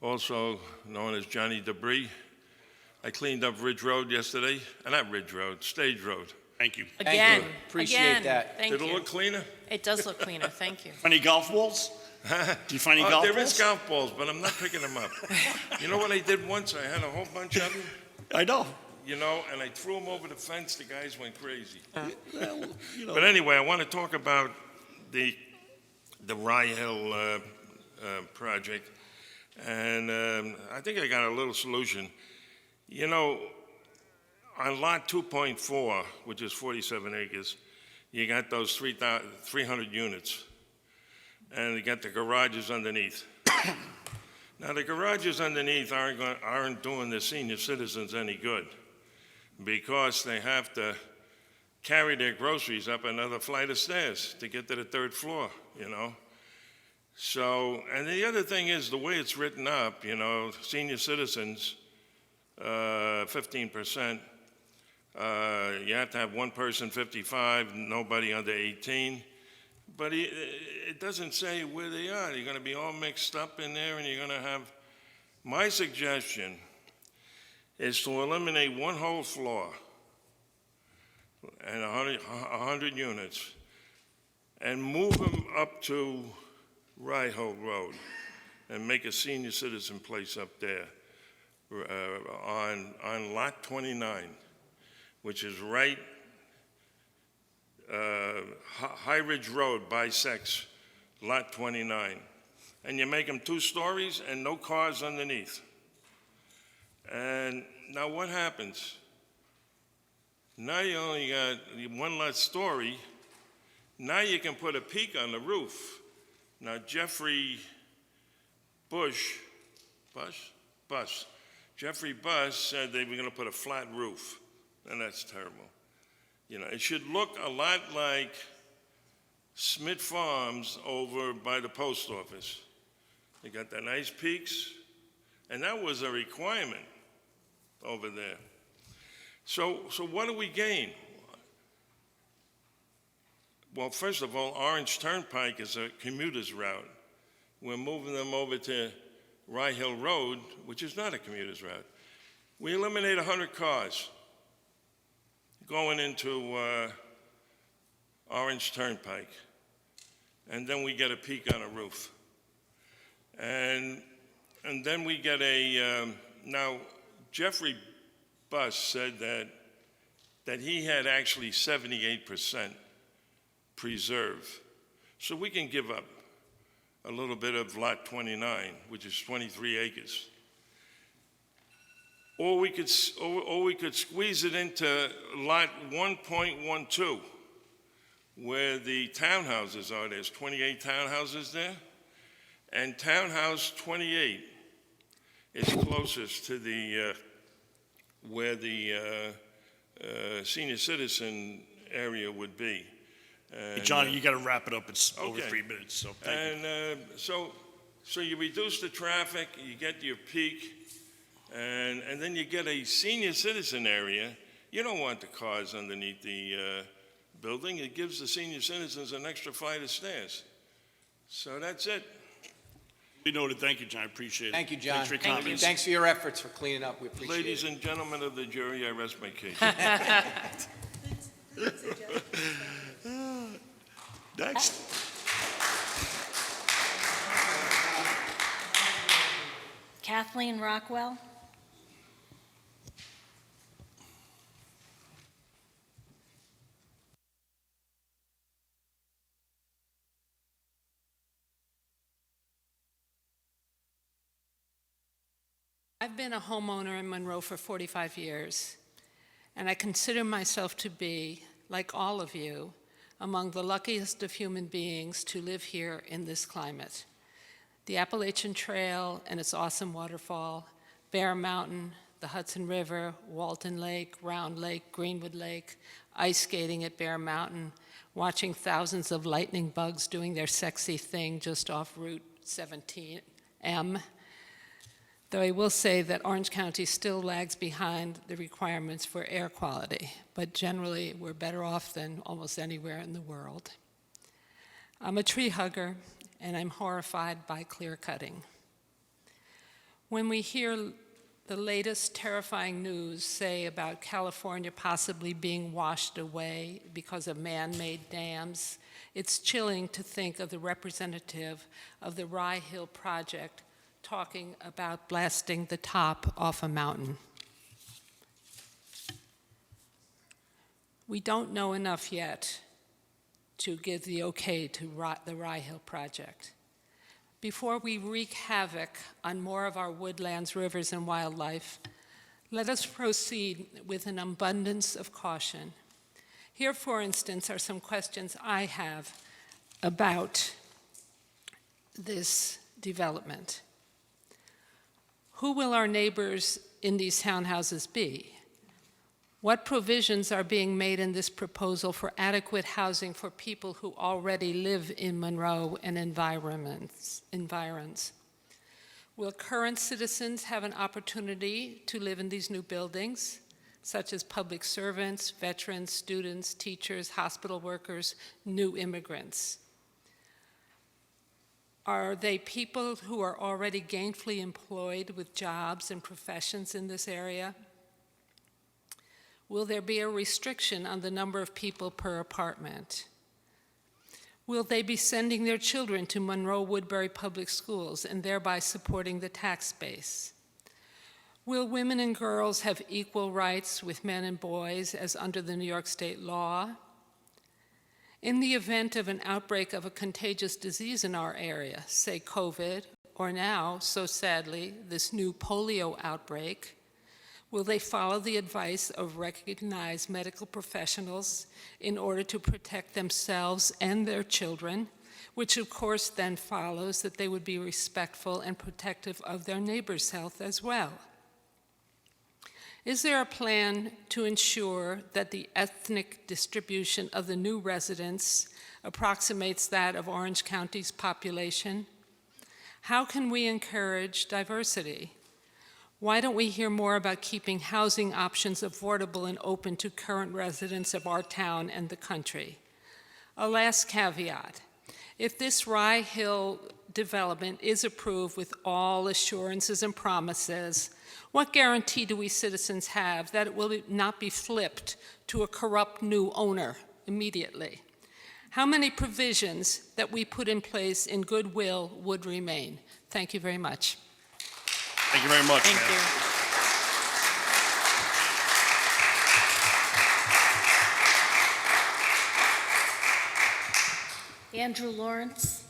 also known as Johnny Debris. I cleaned up Ridge Road yesterday, not Ridge Road, Stage Road. Thank you. Again. Appreciate again, that. Thank Did it you. look cleaner? It does look cleaner, thank you. Find any golf balls? Do you find any golf There balls? is golf balls, but I'm not picking them up. You know what I did once? I had a whole bunch of them, I know. and I threw them over the fence. The guys went crazy. Well, But anyway, I want to talk about the Rye Hill project, and I think I got a little solution. On lot 2.4, which is 47 acres, you got those 300 units, and you got the garages underneath. Now, the garages underneath aren't doing the senior citizens any good, because they have to carry their groceries up another flight of stairs to get to the third floor, So, and the other thing is the way it's written up, senior citizens, 15%, you have to have one person 55, nobody under 18. But it doesn't say where they are. You're going to be all mixed up in there, and you're going to have, my suggestion is to eliminate one whole floor and 100 units and move them up to Rye Hill Road and make a senior citizen place up there on lot 29, which is right, High Ridge Road bisects lot 29. And you make them 2 stories and no cars underneath. And now what happens? Now you only got one less story. Now you can put a peak on the roof. Now Jeffrey Jeffrey Buss said they were going to put a flat roof, and that's terrible. It should look a lot like Smith Farms over by the post office. They got the nice peaks, and that was a requirement over there. So what do we gain? Well, first of all, Orange Turnpike is a commuter's route. We're moving them over to Rye Hill Road, which is not a commuter's route. We eliminate 100 cars going into Orange Turnpike, and then we get a peak on a roof. And then we get now Jeffrey Buss said that he had actually 78% preserve. So we can give up a little bit of lot 29, which is 23 acres. Or we could squeeze it into lot 1.12, where the townhouses are. There's 28 townhouses there. And townhouse 28 is closest to where the senior citizen area would be. Hey, Johnny, you got to wrap it up. It's over Okay. 3 minutes, so thank you. So you reduce the traffic, you get your peak, and then you get a senior citizen area. You don't want the cars underneath the building. It gives the senior citizens an extra flight of stairs. So that's it. We noted. Thank you, John. I appreciate it. Thank you, John. Thanks for your comments. Thanks for your efforts for cleaning up. We appreciate Ladies it. and gentlemen of the jury, I rest my case. Next. Kathleen Rockwell? I've been a homeowner in Monroe for 45 years, and I consider myself to be like all of you, among the luckiest of human beings to live here in this climate. The Appalachian Trail and its awesome waterfall, Bear Mountain, the Hudson River, Walton Lake, Round Lake, Greenwood Lake, ice skating at Bear Mountain, watching thousands of lightning bugs doing their sexy thing just off Route 17M. Though I will say that Orange County still lags behind the requirements for air quality, but generally we're better off than almost anywhere in the world. I'm a tree hugger, and I'm horrified by clear cutting. When we hear the latest terrifying news, say about California possibly being washed away because of man-made dams, it's chilling to think of the representative of the Rye Hill Project talking about blasting the top off a mountain. We don't know enough yet to give the okay to the Rye Hill Project. Before we wreak havoc on more of our woodlands, rivers, and wildlife, let us proceed with an abundance of caution. Here, for instance, are some questions I have about this development. Who will our neighbors in these townhouses be? What provisions are being made in this proposal for adequate housing for people who already live in Monroe and environs? Will current citizens have an opportunity to live in these new buildings, such as public servants, veterans, students, teachers, hospital workers, new immigrants? Are they people who are already gainfully employed with jobs and professions in this area? Will there be a restriction on the number of people per apartment? Will they be sending their children to Monroe Woodbury Public Schools and thereby supporting the tax base? Will women and girls have equal rights with men and boys as under the New York State law? In the event of an outbreak of a contagious disease in our area, say COVID, or now, so sadly, this new polio outbreak, will they follow the advice of recognized medical professionals in order to protect themselves and their children, which of course then follows that they would be respectful and protective of their neighbor's health as well? Is there a plan to ensure that the ethnic distribution of the new residents approximates that of Orange County's population? How can we encourage diversity? Why don't we hear more about keeping housing options affordable and open to current residents of our town and the country? A last caveat. If this Rye Hill development is approved with all assurances and promises, what guarantee do we citizens have that it will not be flipped to a corrupt new owner immediately? How many provisions that we put in place in goodwill would remain? Thank you very much. Thank you very much, Thank you. Andrew Lawrence.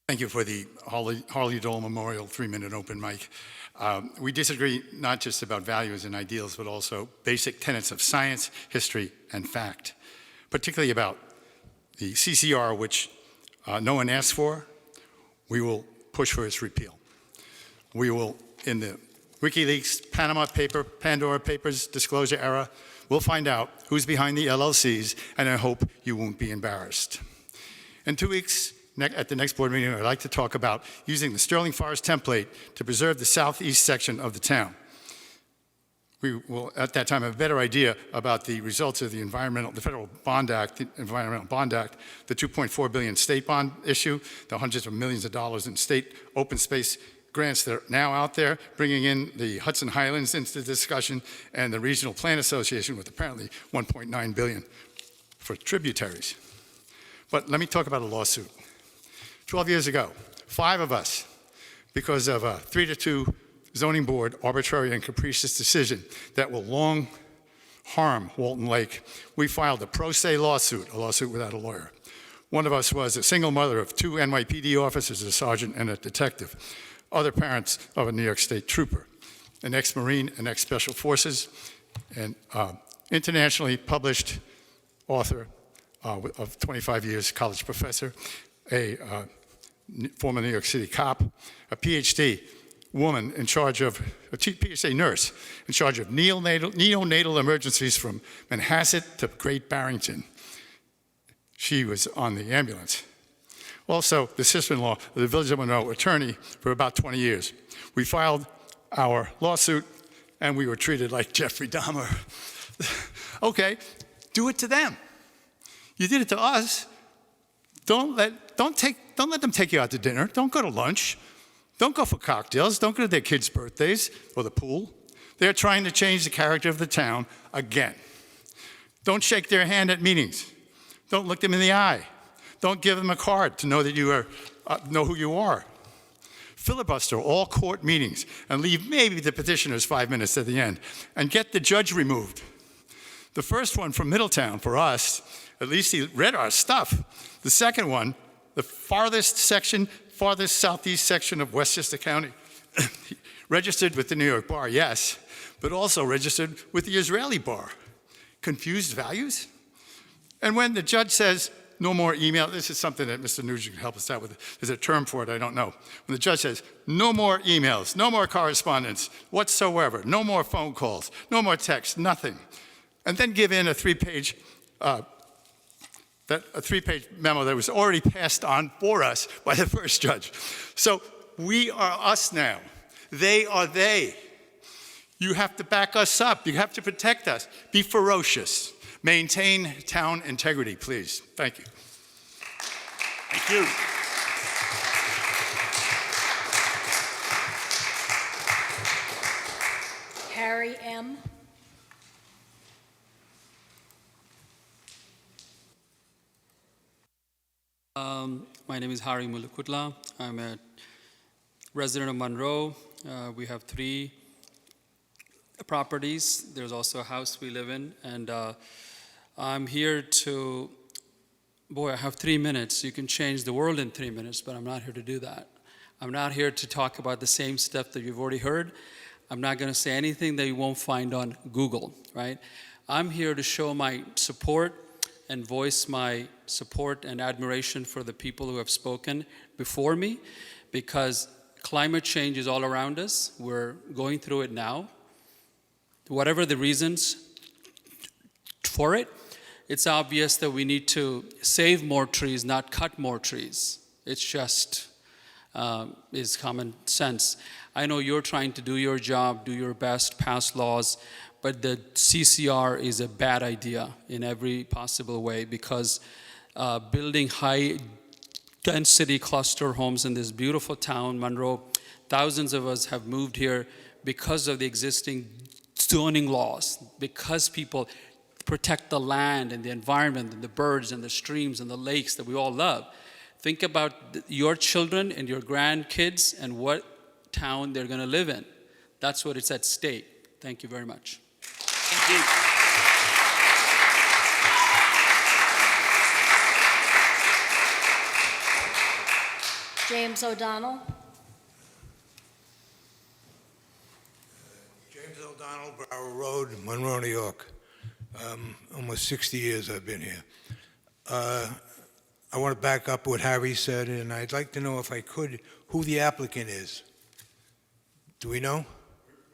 Thank you for the Harley Dole Memorial 3-minute open mic. We disagree not just about values and ideals, but also basic tenets of science, history, and fact, particularly about the CCR, which no one asked for. We will push for its repeal. We will, in the WikiLeaks, Panama Paper, Pandora Papers disclosure era, we'll find out who's behind the LLCs, and I hope you won't be embarrassed. In 2 weeks, at the next board meeting, I'd like to talk about using the Sterling Forest template to preserve the southeast section of the town. We will, at that time, have a better idea about the results of the Federal Bond Act, the Environmental Bond Act, the $2.4 billion state bond issue, the hundreds of millions of dollars in state open space grants that are now out there, bringing in the Hudson Highlands into the discussion, and the Regional Plan Association with apparently $1.9 billion for tributaries. But let me talk about a lawsuit. 12 years ago, 5 of us, because of a 3-2 zoning board arbitrary and capricious decision that will long harm Walton Lake, we filed a pro se lawsuit, a lawsuit without a lawyer. One of us was a single mother of 2 NYPD officers, a sergeant and a detective. Other parents of a New York State trooper, an ex-Marine, an ex-Special Forces, and internationally published author of 25 years, college professor, a former New York City cop, a PhD woman in charge of, a PhD nurse in charge of neonatal emergencies from Manhasset to Great Barrington. She was on the ambulance. Also, the sister-in-law of the Village of Monroe attorney for about 20 years. We filed our lawsuit, and we were treated like Jeffrey Dahmer. Okay, do it to them. You did it to us. Don't let them take you out to dinner. Don't go to lunch. Don't go for cocktails. Don't go to their kids' birthdays or the pool. They're trying to change the character of the town again. Don't shake their hand at meetings. Don't look them in the eye. Don't give them a card to know that you know who you are. Filibuster all court meetings and leave maybe the petitioners 5 minutes at the end and get the judge removed. The first one from Middletown, for us, at least he read our stuff. The second one, the farthest southeast section of Westchester County, registered with the New York Bar, yes, but also registered with the Israeli Bar. Confused values? And when the judge says, no more email, this is something that Mr. Nugent can help us out with. There's a term for it, I don't know. When the judge says, no more emails, no more correspondence whatsoever, no more phone calls, no more text, nothing. And then give in a three-page memo that was already passed on for us by the first judge. So we are us now. They are they. You have to back us up. You have to protect us. Be ferocious. Maintain town integrity, please. Thank you. Thank you. Harry M. My name is Hari Mulukutla. I'm a resident of Monroe. We have 3 properties. There's also a house we live in. And I'm here to, I have 3 minutes. You can change the world in 3 minutes, but I'm not here to do that. I'm not here to talk about the same stuff that you've already heard. I'm not going to say anything that you won't find on Google, right? I'm here to show my support and voice my support and admiration for the people who have spoken before me, because climate change is all around us. We're going through it now. Whatever the reasons for it, it's obvious that we need to save more trees, not cut more trees. It's just is common sense. I know you're trying to do your job, do your best, pass laws, but the CCR is a bad idea in every possible way, because building high density cluster homes in this beautiful town, Monroe, thousands of us have moved here because of the existing zoning laws, because people protect the land and the environment and the birds and the streams and the lakes that we all love. Think about your children and your grandkids and what town they're going to live in. That's what it's at stake. Thank you very much. Thank you. James O'Donnell. James O'Donnell, Brower Road, Monroe, New York. Almost 60 years I've been here. I want to back up what Harry said, and I'd like to know, if I could, who the applicant is. Do we know?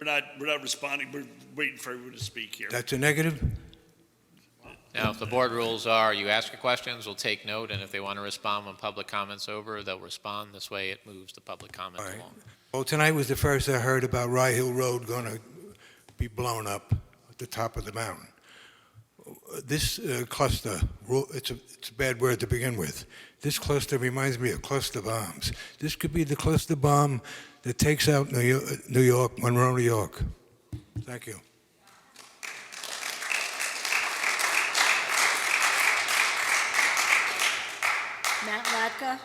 We're not responding. We're waiting for everyone to speak here. That's a negative? Now, if the board rules are you ask your questions, we'll take note, and if they want to respond when public comment's over, they'll respond. This way it moves the public comment All right. along. Well, tonight was the first I heard about Rye Hill Road going to be blown up at the top of the mountain. This cluster, it's a bad word to begin with. This cluster reminds me of cluster bombs. This could be the cluster bomb that takes out New York, Monroe, New York. Thank you. Matt Latka.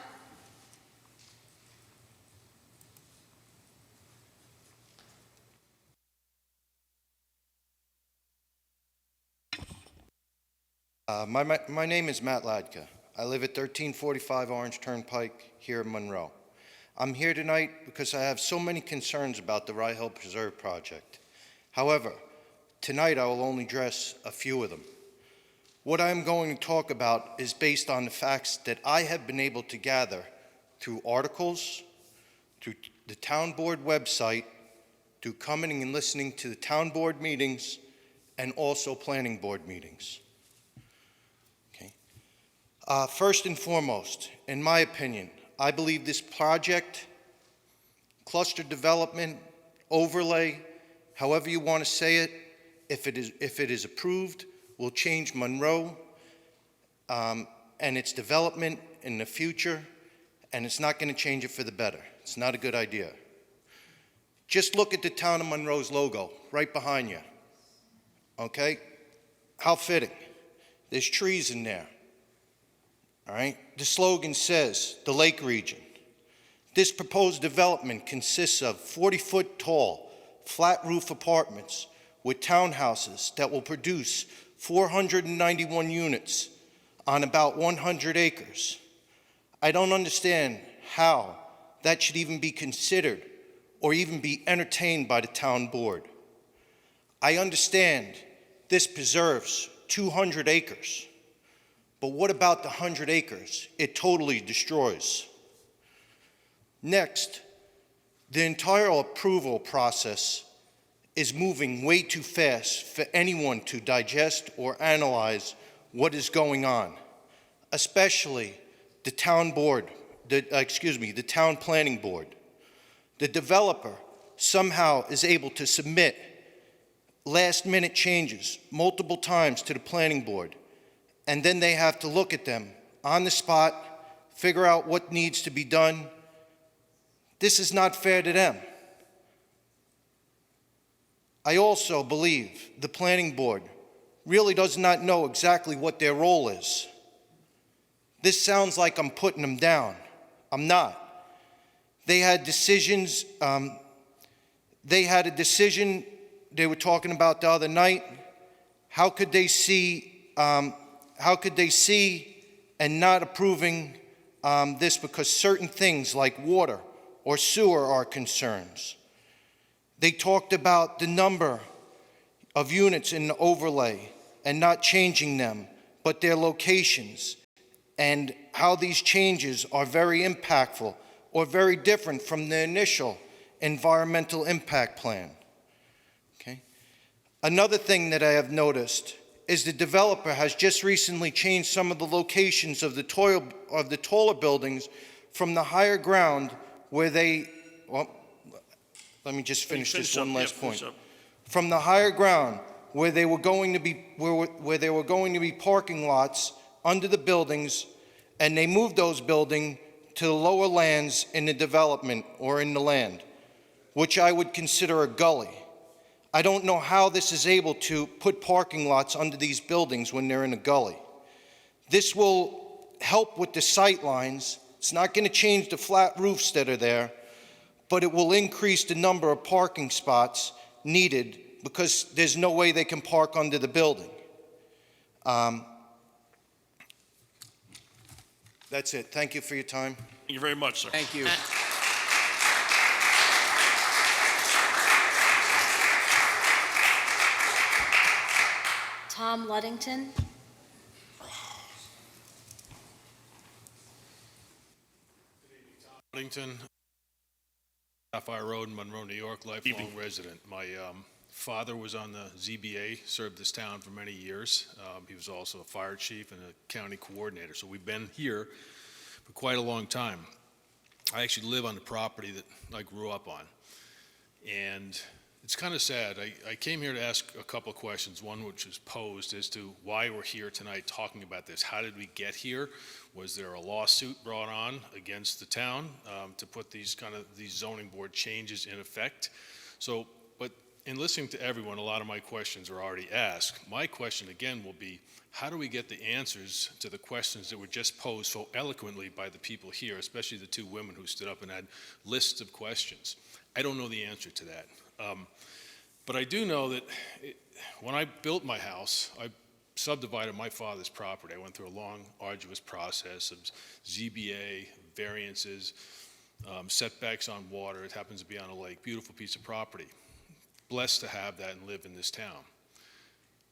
My name is Matt Ladka. I live at 1345 Orange Turnpike here in Monroe. I'm here tonight because I have so many concerns about the Rye Hill Preserve project. However, tonight I will only address a few of them. What I'm going to talk about is based on the facts that I have been able to gather through articles, through the town board website, through coming and listening to the town board meetings, and also planning board meetings. First and foremost, in my opinion, I believe this project, cluster development, overlay, however you want to say it, if it is approved, will change Monroe and its development in the future, and it's not going to change it for the better. It's not a good idea. Just look at the town of Monroe's logo right behind you. Okay? How fitting. There's trees in there. All right? The slogan says, the Lake Region. This proposed development consists of 40-foot tall, flat roof apartments with townhouses that will produce 491 units on about 100 acres. I don't understand how that should even be considered or even be entertained by the town board. I understand this preserves 200 acres. But what about the 100 acres it totally destroys? Next, the entire approval process is moving way too fast for anyone to digest or analyze what is going on, especially the town board, the town planning board. The developer somehow is able to submit last-minute changes multiple times to the planning board, and then they have to look at them on the spot, figure out what needs to be done. This is not fair to them. I also believe the planning board really does not know exactly what their role is. This sounds like I'm putting them down. I'm not. They had decisions, they had a decision they were talking about the other night. How could they see and not approving this because certain things like water or sewer are concerns? They talked about the number of units in the overlay and not changing them, but their locations, and how these changes are very impactful or very different from the initial environmental impact plan. Okay? Another thing that I have noticed is the developer has just recently changed some of the locations of the taller buildings from the higher ground where they, well, let me just finish this one last point. From the higher ground where they were going to be, where there were going to be parking lots under the buildings, and they moved those buildings to the lower lands in the development or in the land, which I would consider a gully. I don't know how this is able to put parking lots under these buildings when they're in a gully. This will help with the sight lines. It's not going to change the flat roofs that are there, but it will increase the number of parking spots needed because there's no way they can park under the building. That's it. Thank you for your time. Thank you very much, sir. Thank you. Tom Luddington. Luddington, Sapphire Road, Monroe, New York, lifelong resident. My father was on the ZBA, served this town for many years. He was also a fire chief and a county coordinator, so we've been here for quite a long time. I actually live on the property that I grew up on, and it's kind of sad. I came here to ask a couple of questions, one which was posed as to why we're here tonight talking about this. How did we get here? Was there a lawsuit brought on against the town to put these zoning board changes in effect? So, but in listening to everyone, a lot of my questions are already asked. My question again will be, how do we get the answers to the questions that were just posed so eloquently by the people here, especially the two women who stood up and had lists of questions? I don't know the answer to that. But I do know that when I built my house, I subdivided my father's property. I went through a long, arduous process of ZBA, variances, setbacks on water. It happens to be on a lake. Beautiful piece of property. Blessed to have that and live in this town.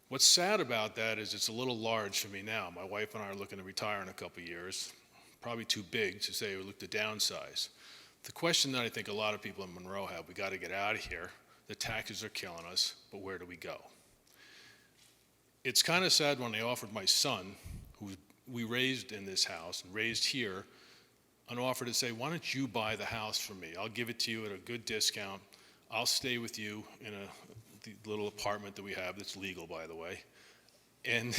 What's sad about that is it's a little large for me now. My wife and I are looking to retire in a couple of years. Probably too big to say we look to downsize. The question that I think a lot of people in Monroe have, we got to get out of here. The taxes are killing us, but where do we go? It's kind of sad when they offered my son, who we raised in this house and raised here, an offer to say, why don't you buy the house from me? I'll give it to you at a good discount. I'll stay with you in the little apartment that we have that's legal, by the way, and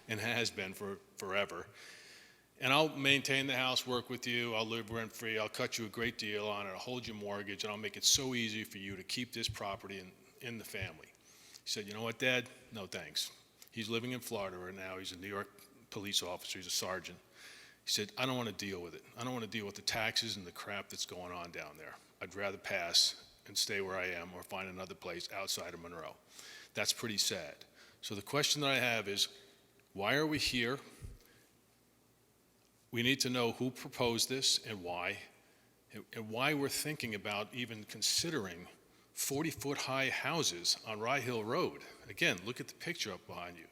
has been for forever. And I'll maintain the house, work with you, I'll live rent-free, I'll cut you a great deal on it, I'll hold your mortgage, and I'll make it so easy for you to keep this property in the family. He said, you know what, Dad? No, thanks. He's living in Florida right now. He's a New York police officer. He's a sergeant. He said, I don't want to deal with it. I don't want to deal with the taxes and the crap that's going on down there. I'd rather pass and stay where I am or find another place outside of Monroe. That's pretty sad. So the question that I have is, why are we here? We need to know who proposed this and why we're thinking about even considering 40-foot high houses on Rye Hill Road. Again, look at the picture up behind you.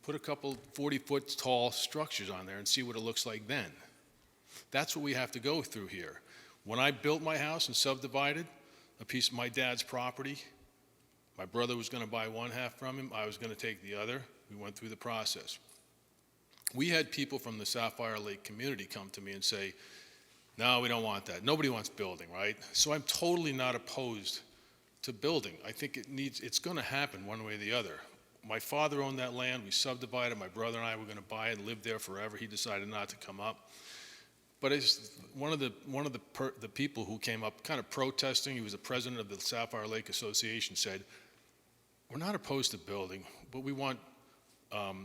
Put a couple 40-foot tall structures on there and see what it looks like then. That's what we have to go through here. When I built my house and subdivided a piece of my dad's property, my brother was going to buy one half from him, I was going to take the other. We went through the process. We had people from the Sapphire Lake community come to me and say, no, we don't want that. Nobody wants building, right? So I'm totally not opposed to building. I think it's going to happen one way or the other. My father owned that land. We subdivided. My brother and I were going to buy it and live there forever. He decided not to come up. But it's one of the people who came up kind of protesting, he was the president of the Sapphire Lake Association, said, we're not opposed to building, but we want I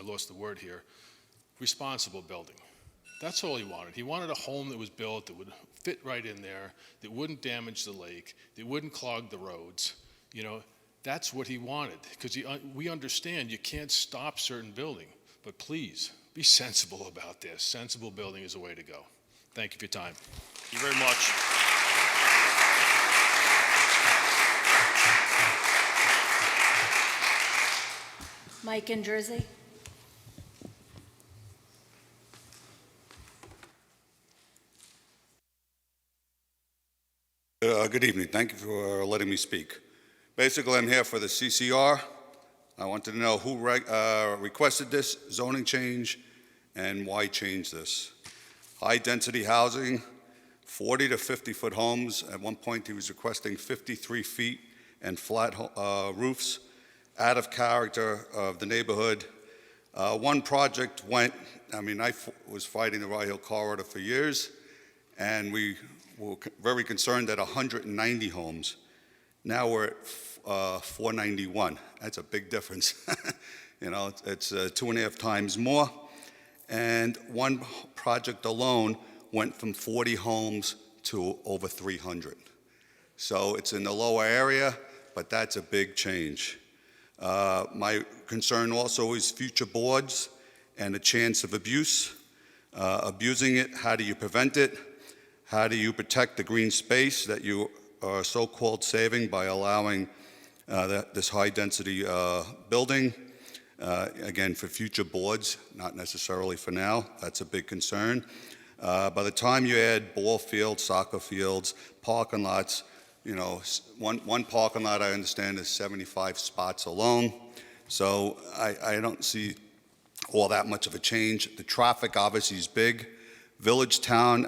lost the word here, responsible building. That's all he wanted. He wanted a home that was built that would fit right in there, that wouldn't damage the lake, that wouldn't clog the roads. You know, that's what he wanted. Because we understand you can't stop certain building, but please be sensible about this. Sensible building is the way to go. Thank you for your time. Thank you very much. Mike in Jersey. Good evening. Thank you for letting me speak. Basically, I'm here for the CCR. I wanted to know who requested this zoning change and why change this. High-density housing, 40 to 50-foot homes. At one point, he was requesting 53 feet and flat roofs. Out of character of the neighborhood. One project went, I was fighting the Rye Hill corridor for years, and we were very concerned at 190 homes. Now we're at 491. That's a big difference. You know, it's 2.5 times more. And one project alone went from 40 homes to over 300. So it's in the lower area, but that's a big change. My concern also is future boards and the chance of abuse. Abusing it, how do you prevent it? How do you protect the green space that you are so-called saving by allowing this high-density building? Again, for future boards, not necessarily for now. That's a big concern. By the time you add ball fields, soccer fields, parking lots, you know, one parking lot I understand is 75 spots alone. So I don't see all that much of a change. The traffic obviously is big. Village, town,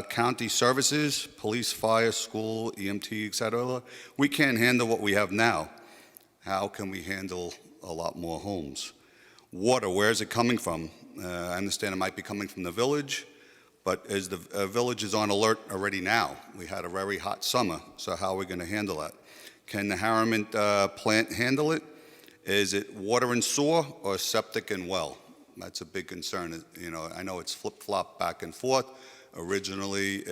county services, police, fire, school, EMT, et cetera. We can't handle what we have now. How can we handle a lot more homes? Water, where is it coming from? I understand it might be coming from the village, but the village is on alert already now. We had a very hot summer, so how are we going to handle that? Can the Harriman plant handle it? Is it water and sewer or septic and well? That's a big concern. You know, I know it's flip-flop back and forth. Originally,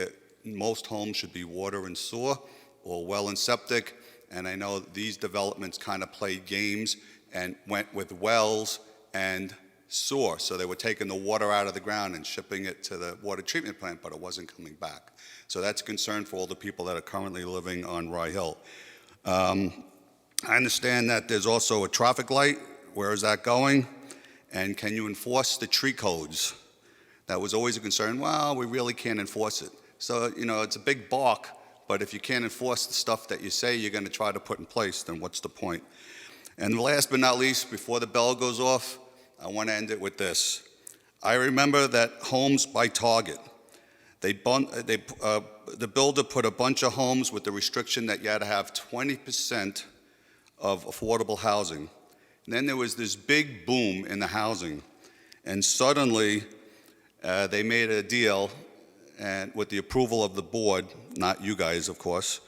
most homes should be water and sewer or well and septic, and I know these developments kind of play games and went with wells and sewer. So they were taking the water out of the ground and shipping it to the water treatment plant, but it wasn't coming back. So that's a concern for all the people that are currently living on Rye Hill. I understand that there's also a traffic light. Where is that going? And can you enforce the tree codes? That was always a concern. Well, we really can't enforce it. So, you know, it's a big bark, but if you can't enforce the stuff that you say you're going to try to put in place, then what's the point? And last but not least, before the bell goes off, I want to end it with this. I remember that homes by Target, the builder put a bunch of homes with the restriction that you had to have 20% of affordable housing. And then there was this big boom in the housing, and suddenly they made a deal, and with the approval of the board, not you guys, of course,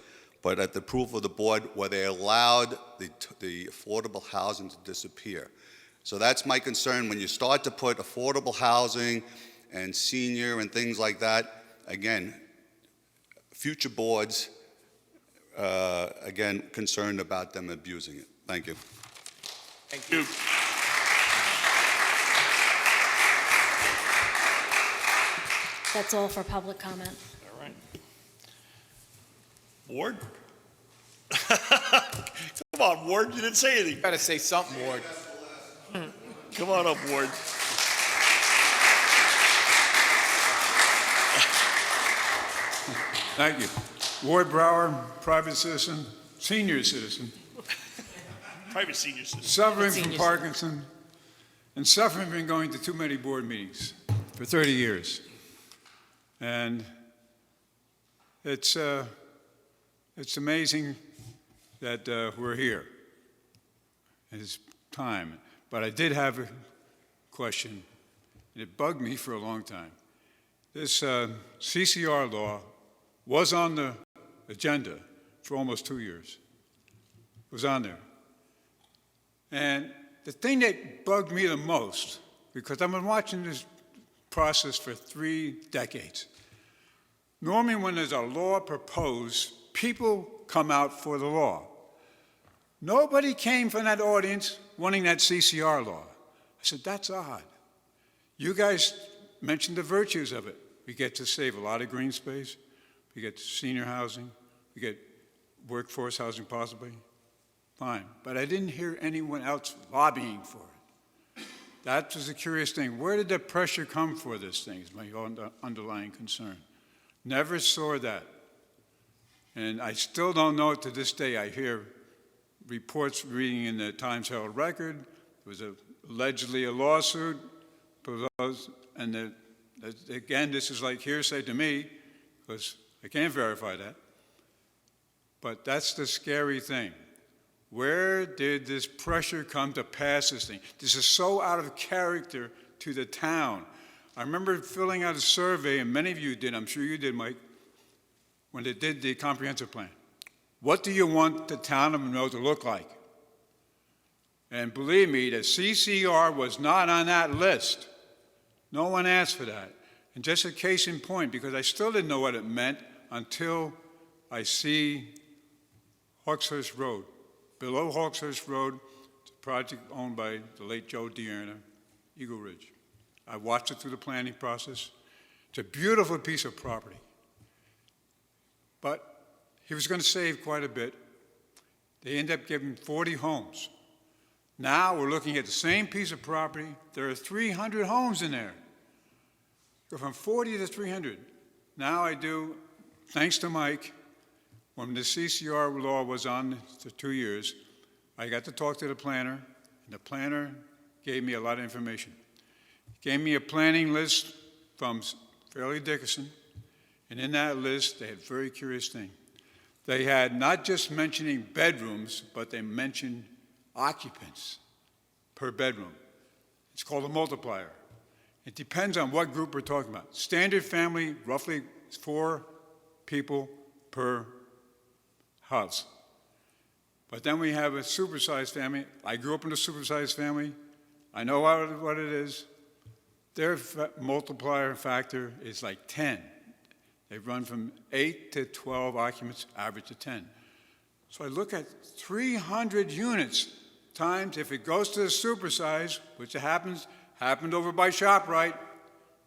but at the approval of the board, where they allowed the affordable housing to disappear. So that's my concern. When you start to put affordable housing and senior and things like that, again, future boards, again, concerned about them abusing it. Thank you. Thank you. That's all for public comment. All right. Ward? Come on, Ward, you didn't say anything. You gotta say something, Ward. Come on up, Ward. Thank you. Ward Brower, private citizen, senior citizen, Private senior citizen. suffering from Parkinson, and suffering from going to too many board meetings for 30 years. And it's amazing that we're here. It's time. But I did have a question, and it bugged me for a long time. This CCR law was on the agenda for almost 2 years. It was on there. And the thing that bugged me the most, because I've been watching this process for 3 decades. Normally when there's a law proposed, people come out for the law. Nobody came from that audience wanting that CCR law. I said, that's odd. You guys mentioned the virtues of it. We get to save a lot of green space. We get senior housing. We get workforce housing possibly. Fine. But I didn't hear anyone else lobbying for it. That was a curious thing. Where did the pressure come for this thing is my underlying concern. Never saw that. And I still don't know to this day. I hear reports reading in the Times Herald Record. There was allegedly a lawsuit proposed, and again, this is like hearsay to me, because I can't verify that. But that's the scary thing. Where did this pressure come to pass this thing? This is so out of character to the town. I remember filling out a survey, and many of you did, I'm sure you did, Mike, when they did the comprehensive plan. What do you want the town of Monroe to look like? And believe me, the CCR was not on that list. No one asked for that. And just a case in point, because I still didn't know what it meant until I see Hawkshurst Road. Below Hawkshurst Road, it's a project owned by the late Joe Dearna, Eagle Ridge. I watched it through the planning process. It's a beautiful piece of property. But he was going to save quite a bit. They ended up giving 40 homes. Now we're looking at the same piece of property. There are 300 homes in there. Go from 40 to 300. Now I do, thanks to Mike, when the CCR law was on for 2 years, I got to talk to the planner, and the planner gave me a lot of information. He gave me a planning list from Fairleigh Dickinson, and in that list, they had a very curious thing. They had not just mentioning bedrooms, but they mentioned occupants per bedroom. It's called a multiplier. It depends on what group we're talking about. Standard family, roughly 4 people per house. But then we have a supersized family. I grew up in a supersized family. I know what it is. Their multiplier factor is like 10. They run from 8 to 12 occupants, average to 10. So I look at 300 units. times, if it goes to the supersize, which happened over by ShopRite,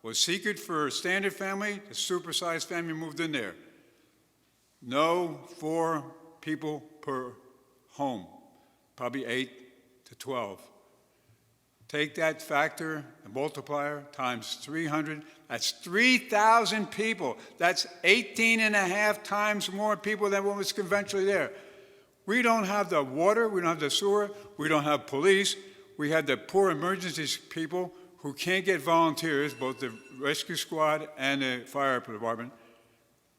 was secret for a standard family, the supersized family moved in there. No 4 people per home, probably 8 to 12. Take that factor, the multiplier, times 300, that's 3,000 people. That's 18 and a half times more people than what was conventionally there. We don't have the water, we don't have the sewer, we don't have police. We had the poor emergency people who can't get volunteers, both the rescue squad and the fire department.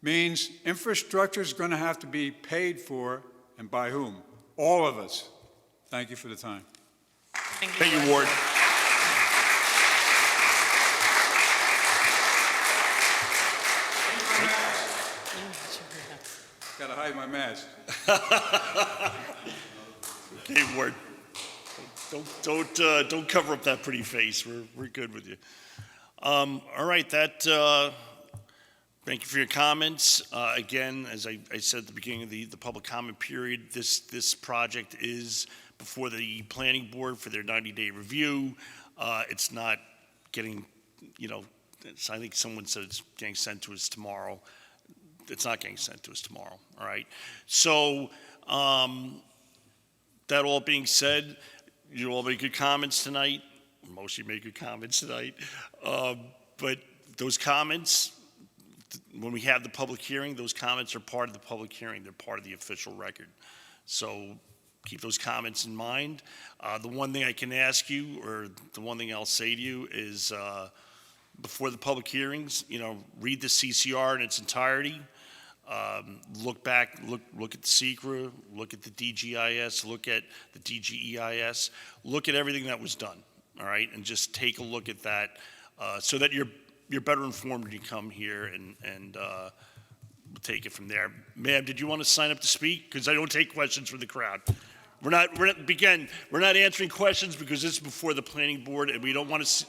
Means infrastructure is going to have to be paid for, and by whom? All of us. Thank you for the time. Thank you, Ward. Gotta hide my mask. Okay, Ward. Don't cover up that pretty face. We're good with you. All right, thank you for your comments. Again, as I said at the beginning of the public comment period, this project is before the planning board for their 90-day review. It's not getting, I think someone said it's getting sent to us tomorrow. It's not getting sent to us tomorrow, all right? So that all being said, you all made good comments tonight. Most of you made good comments tonight. But those comments, when we have the public hearing, those comments are part of the public hearing. They're part of the official record. So keep those comments in mind. The one thing I can ask you, or the one thing I'll say to you is before the public hearings, read the CCR in its entirety. Look back, look at the SECRA, look at the DGIS, look at the DGEIS, look at everything that was done, all right? And just take a look at that so that you're better informed when you come here, and we'll take it from there. Ma'am, did you want to sign up to speak? Because I don't take questions from the crowd. We're not answering questions because this is before the planning board, and we don't want to.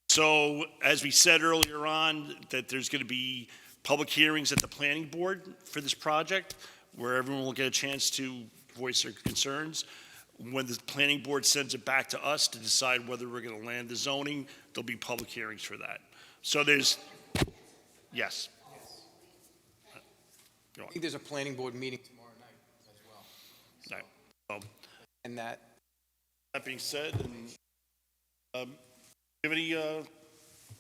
So, as we said earlier on, that there's going to be public hearings at the planning board for this project, where everyone will get a chance to voice their concerns. When the planning board sends it back to us to decide whether we're going to land the zoning, there'll be public hearings for that. So yes. I think there's a planning board meeting tomorrow night as well. Right. And that Being said, do you have any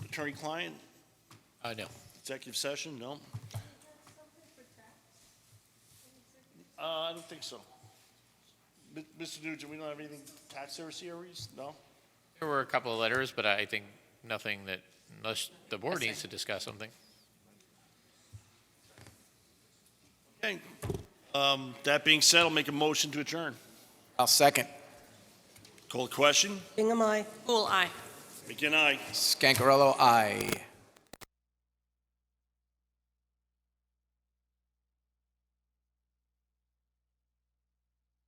attorney-client? No. Executive session? No? I don't think so. Mr. Nugent, we don't have anything tax service series? No? There were a couple of letters, but I think nothing that, unless the board needs to discuss something. Okay. That being said, I'll make a motion to adjourn. I'll second. Call the question. Bingham, aye. Cool, aye. McGinn, aye. Scancarello, aye.